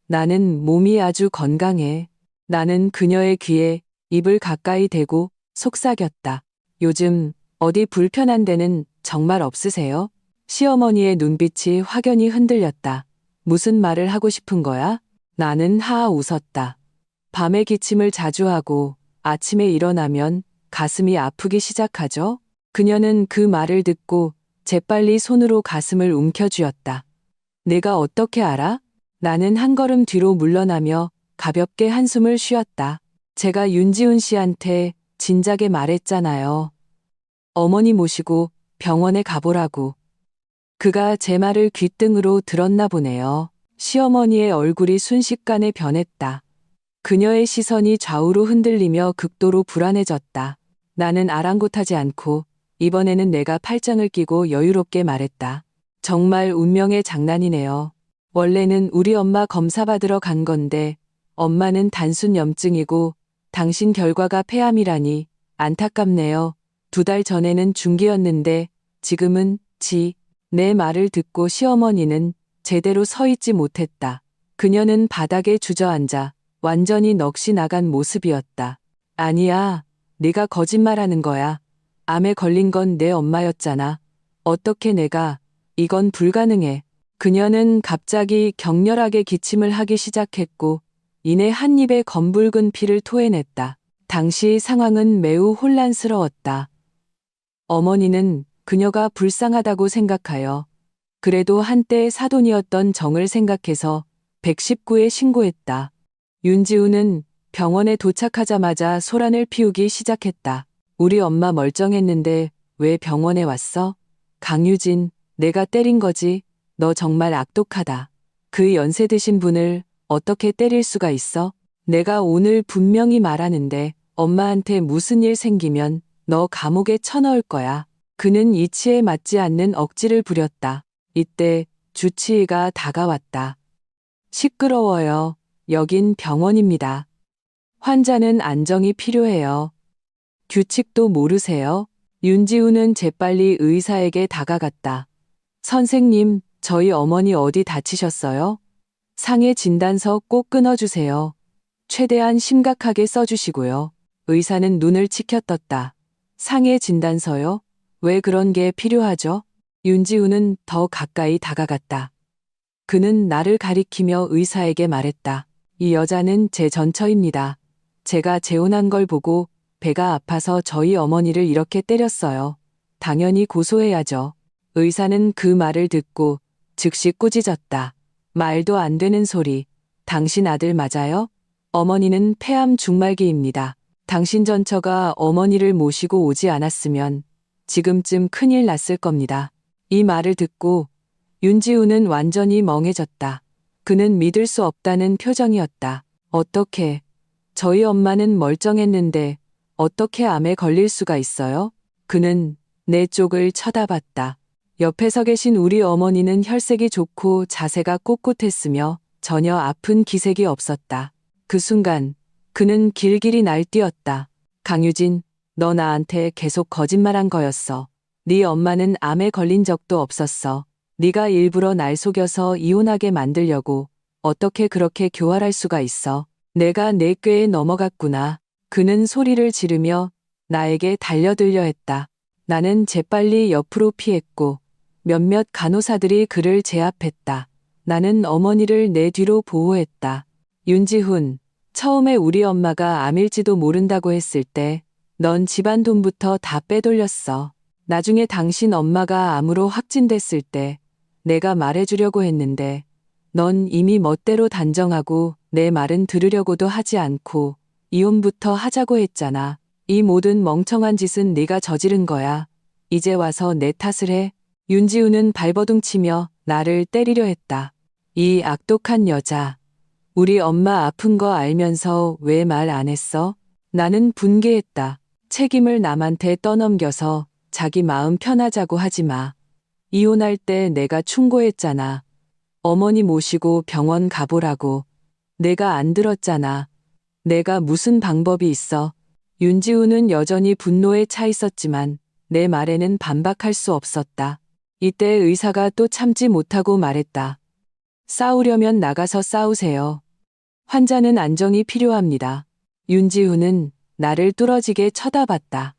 [SPEAKER 1] 나는 몸이 아주 건강해. 나는 그녀의 귀에 입을 가까이 대고 속삭였다. 요즘 어디 불편한 데는 정말 없으세요? 시어머니의 눈빛이 확연히 흔들렸다. 무슨 말을 하고 싶은 거야? 나는 하하 웃었다. 밤에 기침을 자주 하고 아침에 일어나면 가슴이 아프기 시작하죠? 그녀는 그 말을 듣고 재빨리 손으로 가슴을 움켜쥐었다. 내가 어떻게 알아? 나는 한 걸음 뒤로 물러나며 가볍게 한숨을 쉬었다. 제가 윤지훈 씨한테 진작에 말했잖아요. 어머니 모시고 병원에 가보라고. 그가 제 말을 귓등으로 들었나 보네요. 시어머니의 얼굴이 순식간에 변했다. 그녀의 시선이 좌우로 흔들리며 극도로 불안해졌다. 나는 아랑곳하지 않고 이번에는 내가 팔짱을 끼고 여유롭게 말했다. 정말 운명의 장난이네요. 원래는 우리 엄마 검사 받으러 간 건데 엄마는 단순 염증이고 당신 결과가 폐암이라니 안타깝네요. 2달 전에는 중기였는데 지금은 내 말을 듣고 시어머니는 제대로 서 있지 못했다. 그녀는 바닥에 주저앉아 완전히 넋이 나간 모습이었다. 아니야, 네가 거짓말하는 거야. 암에 걸린 건 내 엄마였잖아. 어떻게 내가, 이건 불가능해. 그녀는 갑자기 격렬하게 기침을 하기 시작했고 이내 한 입에 검붉은 피를 토해냈다. 당시 상황은 매우 혼란스러웠다. 어머니는 그녀가 불쌍하다고 생각하여 그래도 한때 사돈이었던 정을 생각해서 119에 신고했다. 윤지우는 병원에 도착하자마자 소란을 피우기 시작했다. 우리 엄마 멀쩡했는데 왜 병원에 왔어? 강유진, 내가 때린 거지. 너 정말 악독하다. 그 연세 드신 분을 어떻게 때릴 수가 있어? 내가 오늘 분명히 말하는데 엄마한테 무슨 일 생기면 너 감옥에 쳐넣을 거야. 그는 이치에 맞지 않는 억지를 부렸다. 이때 주치의가 다가왔다. 시끄러워요. 여긴 병원입니다. 환자는 안정이 필요해요. 규칙도 모르세요? 윤지우는 재빨리 의사에게 다가갔다. 선생님, 저희 어머니 어디 다치셨어요? 상해 진단서 꼭 끊어주세요. 최대한 심각하게 써주시고요. 의사는 눈을 치켜떴다. 상해 진단서요? 왜 그런 게 필요하죠? 윤지우는 더 가까이 다가갔다. 그는 나를 가리키며 의사에게 말했다. 이 여자는 제 전처입니다. 제가 재혼한 걸 보고 배가 아파서 저희 어머니를 이렇게 때렸어요. 당연히 고소해야죠. 의사는 그 말을 듣고 즉시 꾸짖었다. 말도 안 되는 소리. 당신 아들 맞아요? 어머니는 폐암 중말기입니다. 당신 전처가 어머니를 모시고 오지 않았으면 지금쯤 큰일 났을 겁니다. 이 말을 듣고 윤지우는 완전히 멍해졌다. 그는 믿을 수 없다는 표정이었다. 어떻게, 저희 엄마는 멀쩡했는데 어떻게 암에 걸릴 수가 있어요? 그는 내 쪽을 쳐다봤다. 옆에 서 계신 우리 어머니는 혈색이 좋고 자세가 꼿꼿했으며 전혀 아픈 기색이 없었다. 그 순간 그는 길길이 날뛰었다. 강유진, 너 나한테 계속 거짓말한 거였어. 네 엄마는 암에 걸린 적도 없었어. 네가 일부러 날 속여서 이혼하게 만들려고 어떻게 그렇게 교활할 수가 있어. 내가 내 꾀에 넘어갔구나. 그는 소리를 지르며 나에게 달려들려 했다. 나는 재빨리 옆으로 피했고 몇몇 간호사들이 그를 제압했다. 나는 어머니를 내 뒤로 보호했다. 윤지훈, 처음에 우리 엄마가 암일지도 모른다고 했을 때 넌 집안 돈부터 다 빼돌렸어. 나중에 당신 엄마가 암으로 확진됐을 때 내가 말해주려고 했는데 넌 이미 멋대로 단정하고 내 말은 들으려고도 하지 않고 이혼부터 하자고 했잖아. 이 모든 멍청한 짓은 네가 저지른 거야. 이제 와서 내 탓을 해. 윤지우는 발버둥치며 나를 때리려 했다. 이 악독한 여자. 우리 엄마 아픈 거 알면서 왜 말 안 했어? 나는 분개했다. 책임을 남한테 떠넘겨서 자기 마음 편하자고 하지 마. 이혼할 때 내가 충고했잖아. 어머니 모시고 병원 가보라고. 내가 안 들었잖아. 내가 무슨 방법이 있어. 윤지우는 여전히 분노에 차 있었지만 내 말에는 반박할 수 없었다. 이때 의사가 또 참지 못하고 말했다. 싸우려면 나가서 싸우세요. 환자는 안정이 필요합니다. 윤지우는 나를 뚫어지게 쳐다봤다.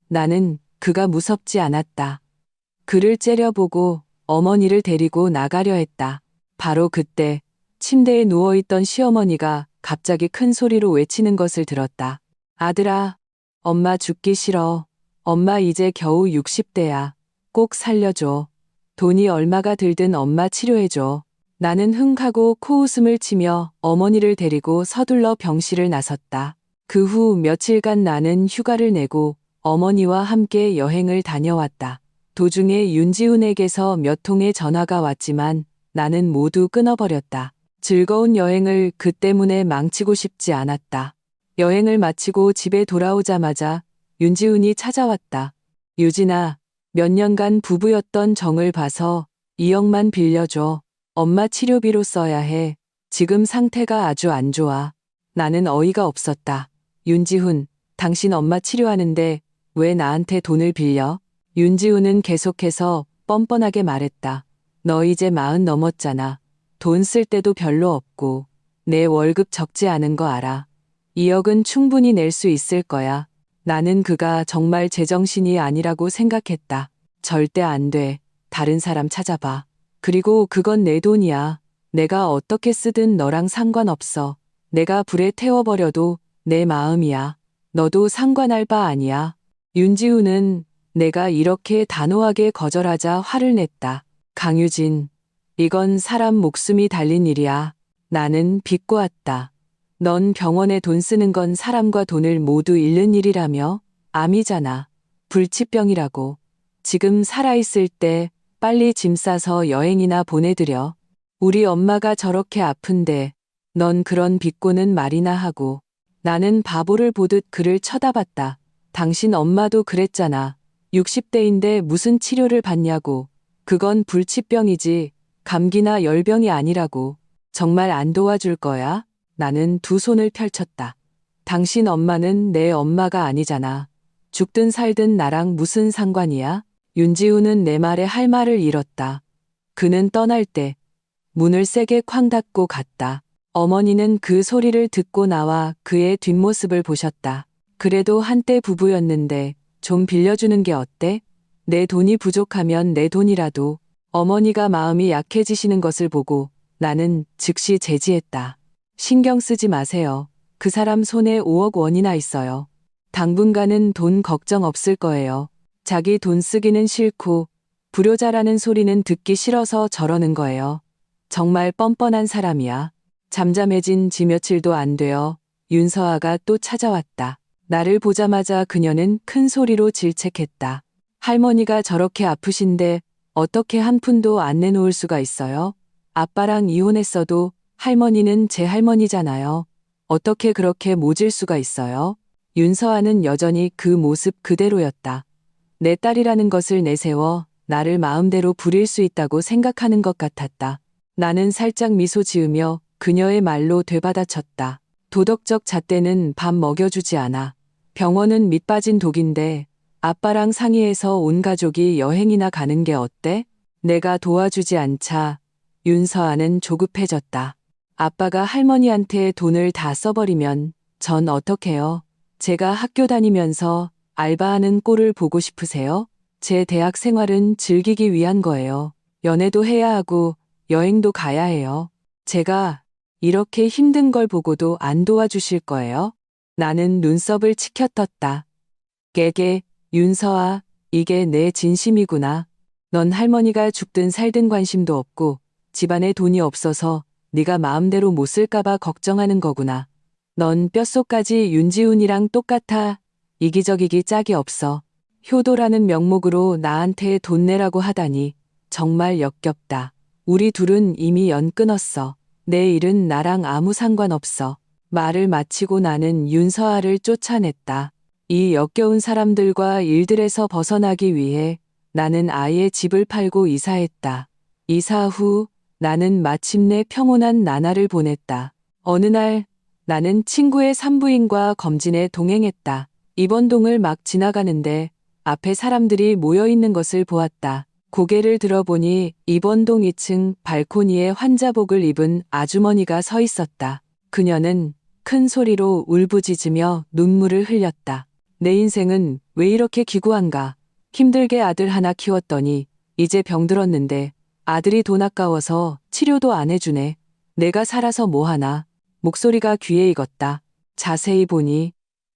[SPEAKER 1] 나는 그가 무섭지 않았다. 그를 째려보고 어머니를 데리고 나가려 했다. 바로 그때 침대에 누워있던 시어머니가 갑자기 큰 소리로 외치는 것을 들었다. 아들아, 엄마 죽기 싫어. 엄마 이제 겨우 60대야. 꼭 살려줘. 돈이 얼마가 들든 엄마 치료해줘. 나는 흥하고 코웃음을 치며 어머니를 데리고 서둘러 병실을 나섰다. 그 후 며칠간 나는 휴가를 내고 어머니와 함께 여행을 다녀왔다. 도중에 윤지훈에게서 몇 통의 전화가 왔지만 나는 모두 끊어버렸다. 즐거운 여행을 그 때문에 망치고 싶지 않았다. 여행을 마치고 집에 돌아오자마자 윤지훈이 찾아왔다. 유진아, 몇 년간 부부였던 정을 봐서 2억만 빌려줘. 엄마 치료비로 써야 해. 지금 상태가 아주 안 좋아. 나는 어이가 없었다. 윤지훈, 당신 엄마 치료하는데 왜 나한테 돈을 빌려? 윤지훈은 계속해서 뻔뻔하게 말했다. 너 이제 40 넘었잖아. 돈 쓸 때도 별로 없고 내 월급 적지 않은 거 알아. 2억은 충분히 낼 수 있을 거야. 나는 그가 정말 제정신이 아니라고 생각했다. 절대 안 돼. 다른 사람 찾아봐. 그리고 그건 내 돈이야. 내가 어떻게 쓰든 너랑 상관없어. 내가 불에 태워버려도 내 마음이야. 너도 상관할 바 아니야. 윤지훈은 내가 이렇게 단호하게 거절하자 화를 냈다. 강유진, 이건 사람 목숨이 달린 일이야. 나는 비꼬 왔다. 넌 병원에 돈 쓰는 건 사람과 돈을 모두 잃는 일이라며? 암이잖아. 불치병이라고. 지금 살아있을 때 빨리 짐 싸서 여행이나 보내드려. 우리 엄마가 저렇게 아픈데 넌 그런 비꼬는 말이나 하고. 나는 바보를 보듯 그를 쳐다봤다. 당신 엄마도 그랬잖아. 60대인데 무슨 치료를 받냐고. 그건 불치병이지 감기나 열병이 아니라고. 정말 안 도와줄 거야? 나는 두 손을 펼쳤다. 당신 엄마는 내 엄마가 아니잖아. 죽든 살든 나랑 무슨 상관이야? 윤지훈은 내 말에 할 말을 잃었다. 그는 떠날 때 문을 세게 쾅 닫고 갔다. 어머니는 그 소리를 듣고 나와 그의 뒷모습을 보셨다. 그래도 한때 부부였는데 좀 빌려주는 게 어때? 내 돈이 부족하면 내 돈이라도. 어머니가 마음이 약해지시는 것을 보고 나는 즉시 제지했다. 신경 쓰지 마세요. 그 사람 손에 5억 원이나 있어요. 당분간은 돈 걱정 없을 거예요. 자기 돈 쓰기는 싫고 불효자라는 소리는 듣기 싫어서 저러는 거예요. 정말 뻔뻔한 사람이야. 잠잠해진 지 며칠도 안 되어 윤서아가 또 찾아왔다. 나를 보자마자 그녀는 큰 소리로 질책했다. 할머니가 저렇게 아프신데 어떻게 한 푼도 안 내놓을 수가 있어요? 아빠랑 이혼했어도 할머니는 제 할머니잖아요. 어떻게 그렇게 모질 수가 있어요? 윤서아는 여전히 그 모습 그대로였다. 내 딸이라는 것을 내세워 나를 마음대로 부릴 수 있다고 생각하는 것 같았다. 나는 살짝 미소 지으며 그녀의 말로 되받아쳤다. 도덕적 잣대는 밥 먹여주지 않아. 병원은 밑빠진 독인데 아빠랑 상의해서 온 가족이 여행이나 가는 게 어때? 내가 도와주지 않자 윤서아는 조급해졌다. 아빠가 할머니한테 돈을 다 써버리면 전 어떡해요? 제가 학교 다니면서 알바하는 꼴을 보고 싶으세요? 제 대학 생활은 즐기기 위한 거예요. 연애도 해야 하고 여행도 가야 해요. 제가 이렇게 힘든 걸 보고도 안 도와주실 거예요? 나는 눈썹을 치켜떴다. 깨게, 윤서아, 이게 내 진심이구나. 넌 할머니가 죽든 살든 관심도 없고 집안에 돈이 없어서 네가 마음대로 못 쓸까봐 걱정하는 거구나. 넌 뼛속까지 윤지훈이랑 똑같아. 이기적이기 짝이 없어. 효도라는 명목으로 나한테 돈 내라고 하다니 정말 역겹다. 우리 둘은 이미 연 끊었어. 내 일은 나랑 아무 상관없어. 말을 마치고 나는 윤서아를 쫓아냈다. 이 역겨운 사람들과 일들에서 벗어나기 위해 나는 아예 집을 팔고 이사했다. 이사 후 나는 마침내 평온한 나날을 보냈다. 어느 날 나는 친구의 산부인과 검진에 동행했다. 입원동을 막 지나가는데 앞에 사람들이 모여 있는 것을 보았다. 고개를 들어보니 입원동 2층 발코니에 환자복을 입은 아주머니가 서 있었다. 그녀는 큰 소리로 울부짖으며 눈물을 흘렸다. 내 인생은 왜 이렇게 기구한가. 힘들게 아들 하나 키웠더니 이제 병들었는데 아들이 돈 아까워서 치료도 안 해주네. 내가 살아서 뭐하나. 목소리가 귀에 익었다. 자세히 보니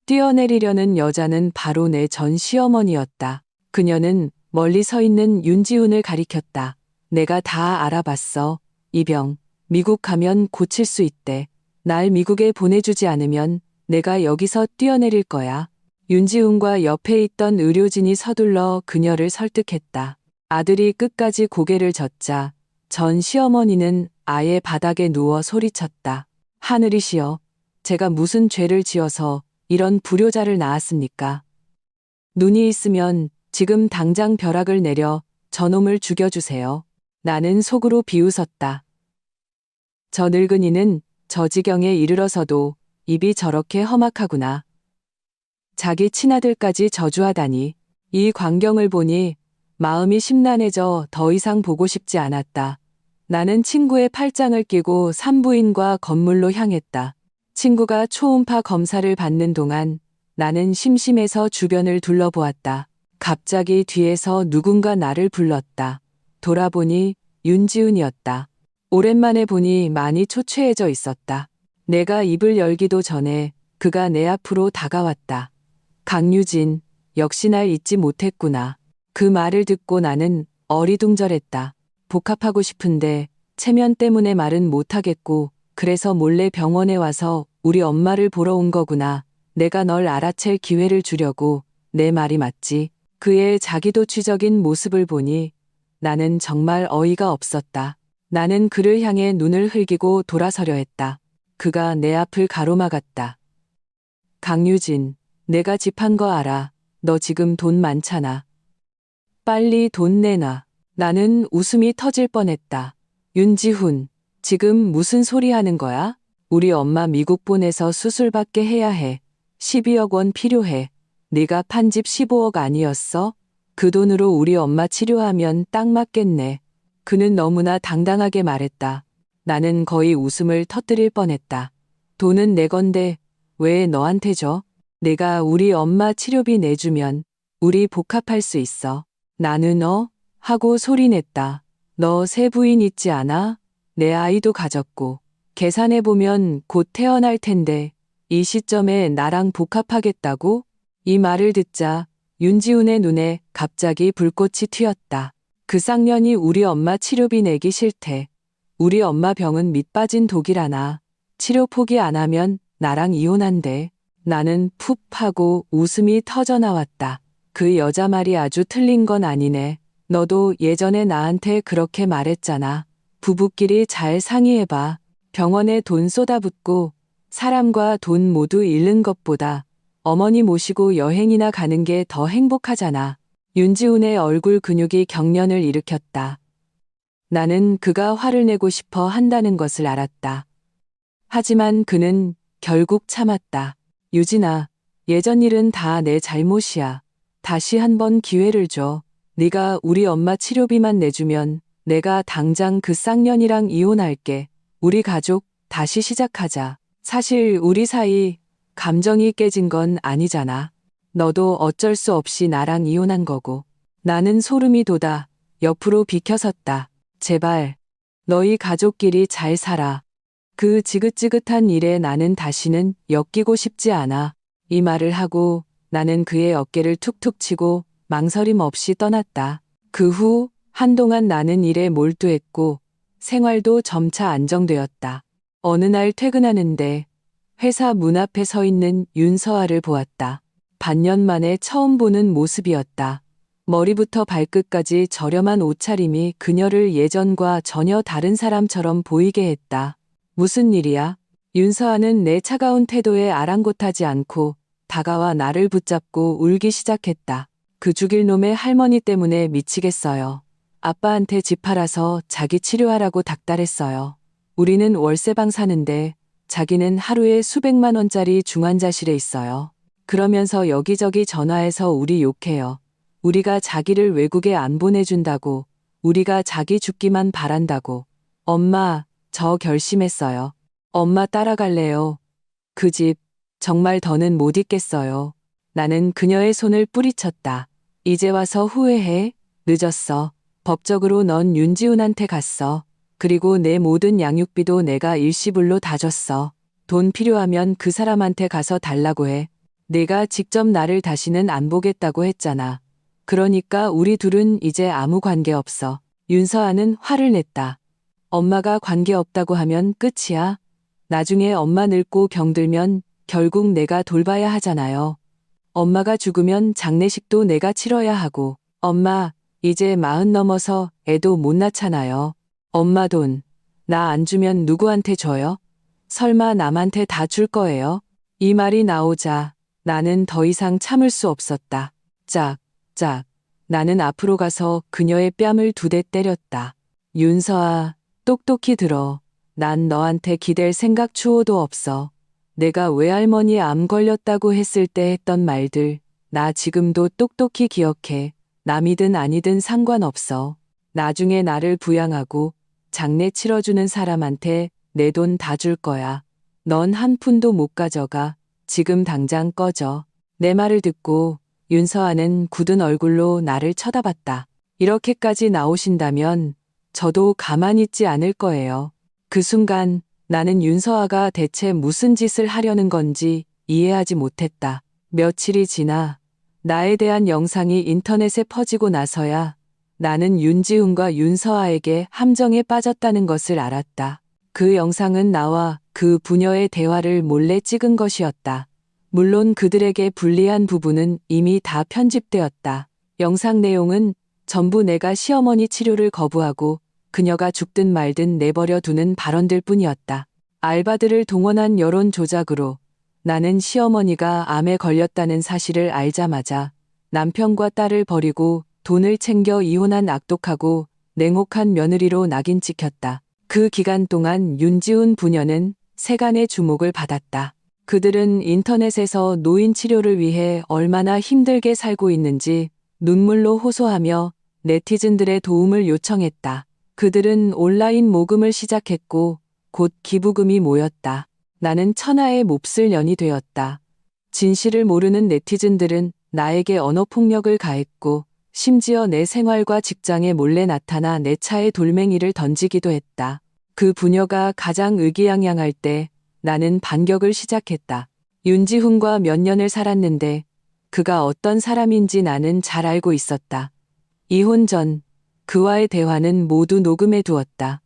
[SPEAKER 1] 뛰어내리려는 여자는 바로 내 전 시어머니였다. 그녀는 멀리 서 있는 윤지훈을 가리켰다. 내가 다 알아봤어. 이 병, 미국 가면 고칠 수 있대. 날 미국에 보내주지 않으면 내가 여기서 뛰어내릴 거야. 윤지훈과 옆에 있던 의료진이 서둘러 그녀를 설득했다. 아들이 끝까지 고개를 젓자 전 시어머니는 아예 바닥에 누워 소리쳤다. 하늘이시여, 제가 무슨 죄를 지어서 이런 불효자를 낳았습니까? 눈이 있으면 지금 당장 벼락을 내려 저놈을 죽여주세요. 나는 속으로 비웃었다. 저 늙은이는 저 지경에 이르러서도 입이 저렇게 험악하구나. 자기 친아들까지 저주하다니. 이 광경을 보니 마음이 심란해져 더 이상 보고 싶지 않았다. 나는 친구의 팔짱을 끼고 산부인과 건물로 향했다. 친구가 초음파 검사를 받는 동안 나는 심심해서 주변을 둘러보았다. 갑자기 뒤에서 누군가 나를 불렀다. 돌아보니 윤지훈이었다. 오랜만에 보니 많이 초췌해져 있었다. 내가 입을 열기도 전에 그가 내 앞으로 다가왔다. 강유진, 역시 날 잊지 못했구나. 그 말을 듣고 나는 어리둥절했다. 복합하고 싶은데 체면 때문에 말은 못하겠고 그래서 몰래 병원에 와서 우리 엄마를 보러 온 거구나. 내가 널 알아챌 기회를 주려고. 내 말이 맞지. 그의 자기도취적인 모습을 보니 나는 정말 어이가 없었다. 나는 그를 향해 눈을 흘기고 돌아서려 했다. 그가 내 앞을 가로막았다. 강유진, 내가 집 한 거 알아. 너 지금 돈 많잖아. 빨리 돈 내놔. 나는 웃음이 터질 뻔했다. 윤지훈, 지금 무슨 소리 하는 거야? 우리 엄마 미국 보내서 수술받게 해야 해. 12억 원 필요해. 네가 판 집 15억 아니었어? 그 돈으로 우리 엄마 치료하면 딱 맞겠네. 그는 너무나 당당하게 말했다. 나는 거의 웃음을 터뜨릴 뻔했다. 돈은 내 건데 왜 너한테 줘? 내가 우리 엄마 치료비 내주면 우리 복합할 수 있어. 나는 하고 소리냈다. 너 새 부인 있지 않아? 내 아이도 가졌고. 계산해보면 곧 태어날 텐데 이 시점에 나랑 복합하겠다고? 이 말을 듣자 윤지훈의 눈에 갑자기 불꽃이 튀었다. 그 쌍년이 우리 엄마 치료비 내기 싫대. 우리 엄마 병은 밑빠진 독이라나. 치료 포기 안 하면 나랑 이혼한대. 나는 푹 하고 웃음이 터져나왔다. 그 여자 말이 아주 틀린 건 아니네. 너도 예전에 나한테 그렇게 말했잖아. 부부끼리 잘 상의해봐. 병원에 돈 쏟아붓고 사람과 돈 모두 잃는 것보다 어머니 모시고 여행이나 가는 게 더 행복하잖아. 윤지훈의 얼굴 근육이 경련을 일으켰다. 나는 그가 화를 내고 싶어 한다는 것을 알았다. 하지만 그는 결국 참았다. 유진아, 예전 일은 다 내 잘못이야. 다시 한번 기회를 줘. 네가 우리 엄마 치료비만 내주면 내가 당장 그 쌍년이랑 이혼할게. 우리 가족 다시 시작하자. 사실 우리 사이 감정이 깨진 건 아니잖아. 너도 어쩔 수 없이 나랑 이혼한 거고. 나는 소름이 돋아 옆으로 비켜섰다. 제발 너희 가족끼리 잘 살아. 그 지긋지긋한 일에 나는 다시는 엮이고 싶지 않아. 이 말을 하고 나는 그의 어깨를 툭툭 치고 망설임 없이 떠났다. 그 후 한동안 나는 일에 몰두했고 생활도 점차 안정되었다. 어느 날 퇴근하는데 회사 문 앞에 서 있는 윤서아를 보았다. 반년 만에 처음 보는 모습이었다. 머리부터 발끝까지 저렴한 옷차림이 그녀를 예전과 전혀 다른 사람처럼 보이게 했다. 무슨 일이야? 윤서아는 내 차가운 태도에 아랑곳하지 않고 다가와 나를 붙잡고 울기 시작했다. 그 죽일 놈의 할머니 때문에 미치겠어요. 아빠한테 집 팔아서 자기 치료하라고 닥달했어요. 우리는 월세방 사는데 자기는 하루에 수백만 원짜리 중환자실에 있어요. 그러면서 여기저기 전화해서 우리 욕해요. 우리가 자기를 외국에 안 보내준다고, 우리가 자기 죽기만 바란다고. 엄마, 저 결심했어요. 엄마 따라갈래요. 그 집, 정말 더는 못 있겠어요. 나는 그녀의 손을 뿌리쳤다. 이제 와서 후회해? 늦었어. 법적으로 넌 윤지훈한테 갔어. 그리고 내 모든 양육비도 내가 일시불로 다 줬어. 돈 필요하면 그 사람한테 가서 달라고 해. 내가 직접 나를 다시는 안 보겠다고 했잖아. 그러니까 우리 둘은 이제 아무 관계 없어. 윤서아는 화를 냈다. 엄마가 관계 없다고 하면 끝이야. 나중에 엄마 늙고 병들면 결국 내가 돌봐야 하잖아요. 엄마가 죽으면 장례식도 내가 치러야 하고. 엄마, 이제 40 넘어서 애도 못 낳잖아요. 엄마 돈, 나 안 주면 누구한테 줘요? 설마 남한테 다 줄 거예요? 이 말이 나오자 나는 더 이상 참을 수 없었다. 짝, 짝. 나는 앞으로 가서 그녀의 뺨을 2대 때렸다. 윤서아, 똑똑히 들어. 난 너한테 기댈 생각 추호도 없어. 내가 외할머니 암 걸렸다고 했을 때 했던 말들, 나 지금도 똑똑히 기억해. 남이든 아니든 상관없어. 나중에 나를 부양하고 장례 치러주는 사람한테 내 돈 다 줄 거야. 넌 한 푼도 못 가져가. 지금 당장 꺼져. 내 말을 듣고 윤서아는 굳은 얼굴로 나를 쳐다봤다. 이렇게까지 나오신다면 저도 가만히 있지 않을 거예요. 그 순간 나는 윤서아가 대체 무슨 짓을 하려는 건지 이해하지 못했다. 며칠이 지나 나에 대한 영상이 인터넷에 퍼지고 나서야 나는 윤지훈과 윤서아에게 함정에 빠졌다는 것을 알았다. 그 영상은 나와 그 부녀의 대화를 몰래 찍은 것이었다. 물론 그들에게 불리한 부분은 이미 다 편집되었다. 영상 내용은 전부 내가 시어머니 치료를 거부하고 그녀가 죽든 말든 내버려 두는 발언들 뿐이었다. 알바들을 동원한 여론 조작으로 나는 시어머니가 암에 걸렸다는 사실을 알자마자 남편과 딸을 버리고 돈을 챙겨 이혼한 악독하고 냉혹한 며느리로 낙인 찍혔다. 그 기간 동안 윤지훈 부녀는 세간의 주목을 받았다. 그들은 인터넷에서 노인 치료를 위해 얼마나 힘들게 살고 있는지 눈물로 호소하며 네티즌들의 도움을 요청했다. 그들은 온라인 모금을 시작했고 곧 기부금이 모였다. 나는 천하의 몹쓸 년이 되었다. 진실을 모르는 네티즌들은 나에게 언어폭력을 가했고 심지어 내 생활과 직장에 몰래 나타나 내 차에 돌멩이를 던지기도 했다. 그 부녀가 가장 의기양양할 때 나는 반격을 시작했다. 윤지훈과 몇 년을 살았는데 그가 어떤 사람인지 나는 잘 알고 있었다. 이혼 전 그와의 대화는 모두 녹음해 두었다.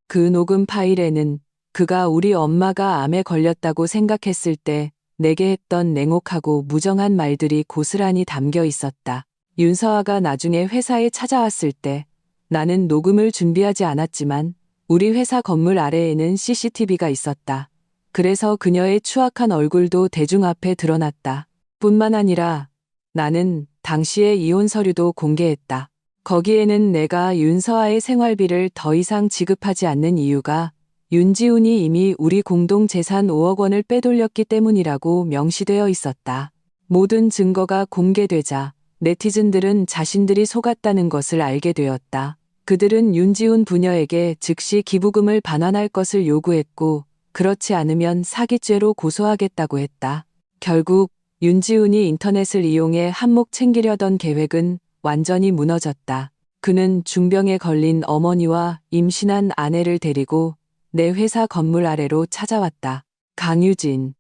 [SPEAKER 1] 그 녹음 파일에는 그가 우리 엄마가 암에 걸렸다고 생각했을 때 내게 했던 냉혹하고 무정한 말들이 고스란히 담겨 있었다. 윤서아가 나중에 회사에 찾아왔을 때 나는 녹음을 준비하지 않았지만 우리 회사 건물 아래에는 CCTV가 있었다. 그래서 그녀의 추악한 얼굴도 대중 앞에 드러났다. 뿐만 아니라 나는 당시의 이혼 서류도 공개했다. 거기에는 내가 윤서아의 생활비를 더 이상 지급하지 않는 이유가 윤지훈이 이미 우리 공동 재산 5억 원을 빼돌렸기 때문이라고 명시되어 있었다. 모든 증거가 공개되자 네티즌들은 자신들이 속았다는 것을 알게 되었다. 그들은 윤지훈 부녀에게 즉시 기부금을 반환할 것을 요구했고 그렇지 않으면 사기죄로 고소하겠다고 했다. 결국 윤지훈이 인터넷을 이용해 한몫 챙기려던 계획은 완전히 무너졌다. 그는 중병에 걸린 어머니와 임신한 아내를 데리고 내 회사 건물 아래로 찾아왔다. 강유진,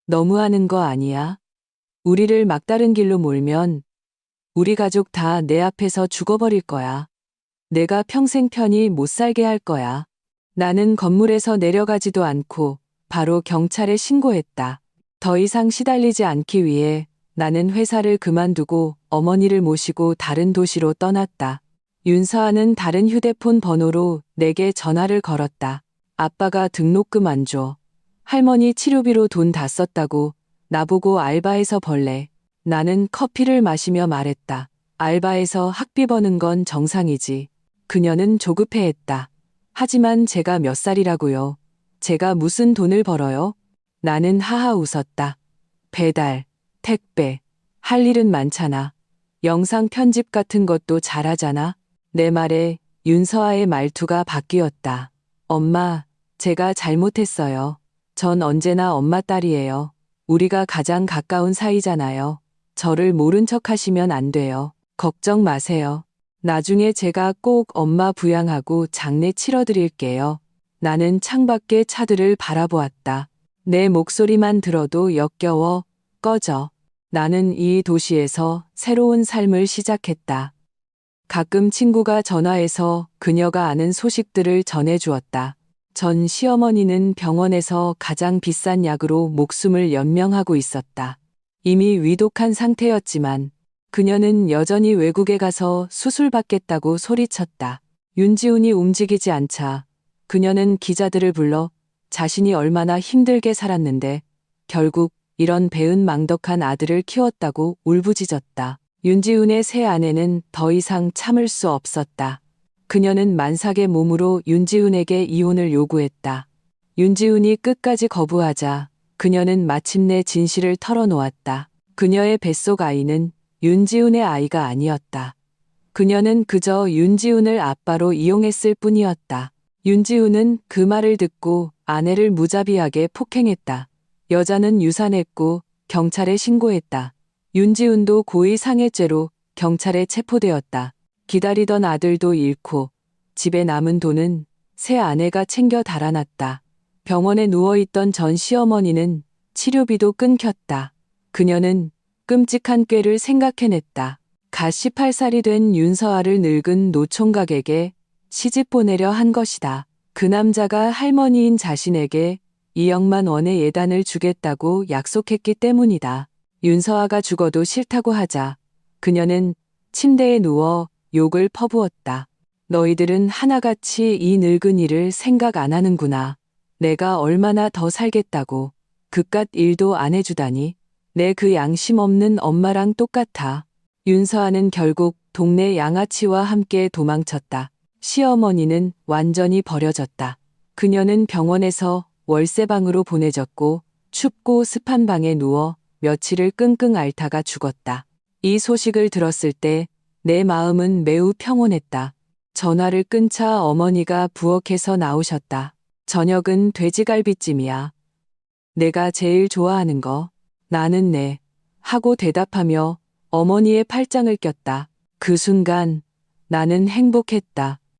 [SPEAKER 1] 너무하는 거 아니야? 우리를 막다른 길로 몰면 우리 가족 다 내 앞에서 죽어버릴 거야. 내가 평생 편히 못 살게 할 거야. 나는 건물에서 내려가지도 않고 바로 경찰에 신고했다. 더 이상 시달리지 않기 위해 나는 회사를 그만두고 어머니를 모시고 다른 도시로 떠났다. 윤서아는 다른 휴대폰 번호로 내게 전화를 걸었다. 아빠가 등록금 안 줘. 할머니 치료비로 돈 다 썼다고 나보고 알바해서 벌래. 나는 커피를 마시며 말했다. 알바해서 학비 버는 건 정상이지. 그녀는 조급해했다. 하지만 제가 몇 살이라고요? 제가 무슨 돈을 벌어요? 나는 하하 웃었다. 배달, 택배, 할 일은 많잖아. 영상 편집 같은 것도 잘하잖아. 내 말에 윤서아의 말투가 바뀌었다. 엄마, 제가 잘못했어요. 전 언제나 엄마 딸이에요. 우리가 가장 가까운 사이잖아요. 저를 모른 척 하시면 안 돼요. 걱정 마세요. 나중에 제가 꼭 엄마 부양하고 장례 치러드릴게요. 나는 창밖의 차들을 바라보았다. 내 목소리만 들어도 역겨워. 꺼져. 나는 이 도시에서 새로운 삶을 시작했다. 가끔 친구가 전화해서 그녀가 아는 소식들을 전해주었다. 전 시어머니는 병원에서 가장 비싼 약으로 목숨을 연명하고 있었다. 이미 위독한 상태였지만 그녀는 여전히 외국에 가서 수술받겠다고 소리쳤다. 윤지훈이 움직이지 않자 그녀는 기자들을 불러 자신이 얼마나 힘들게 살았는데 결국 이런 배은망덕한 아들을 키웠다고 울부짖었다. 윤지훈의 새 아내는 더 이상 참을 수 없었다. 그녀는 만삭의 몸으로 윤지훈에게 이혼을 요구했다. 윤지훈이 끝까지 거부하자 그녀는 마침내 진실을 털어놓았다. 그녀의 뱃속 아이는 윤지훈의 아이가 아니었다. 그녀는 그저 윤지훈을 아빠로 이용했을 뿐이었다. 윤지훈은 그 말을 듣고 아내를 무자비하게 폭행했다. 여자는 유산했고 경찰에 신고했다. 윤지훈도 고의 상해죄로 경찰에 체포되었다. 기다리던 아들도 잃고 집에 남은 돈은 새 아내가 챙겨 달아났다. 병원에 누워있던 전 시어머니는 치료비도 끊겼다. 그녀는 끔찍한 꾀를 생각해냈다. 갓 18살이 된 윤서아를 늙은 노총각에게 시집 보내려 한 것이다. 그 남자가 할머니인 자신에게 2억만 원의 예단을 주겠다고 약속했기 때문이다. 윤서아가 죽어도 싫다고 하자 그녀는 침대에 누워 욕을 퍼부었다. 너희들은 하나같이 이 늙은이를 생각 안 하는구나. 내가 얼마나 더 살겠다고. 그깟 일도 안 해주다니. 내 그 양심 없는 엄마랑 똑같아. 윤서아는 결국 동네 양아치와 함께 도망쳤다. 시어머니는 완전히 버려졌다. 그녀는 병원에서 월세방으로 보내졌고 춥고 습한 방에 누워 며칠을 끙끙 앓다가 죽었다. 이 소식을 들었을 때 내 마음은 매우 평온했다. 전화를 끊자 어머니가 부엌에서 나오셨다. 저녁은 돼지갈비찜이야. 내가 제일 좋아하는 거. 나는 네. 하고 대답하며 어머니의 팔짱을 꼈다. 그 순간 나는 행복했다.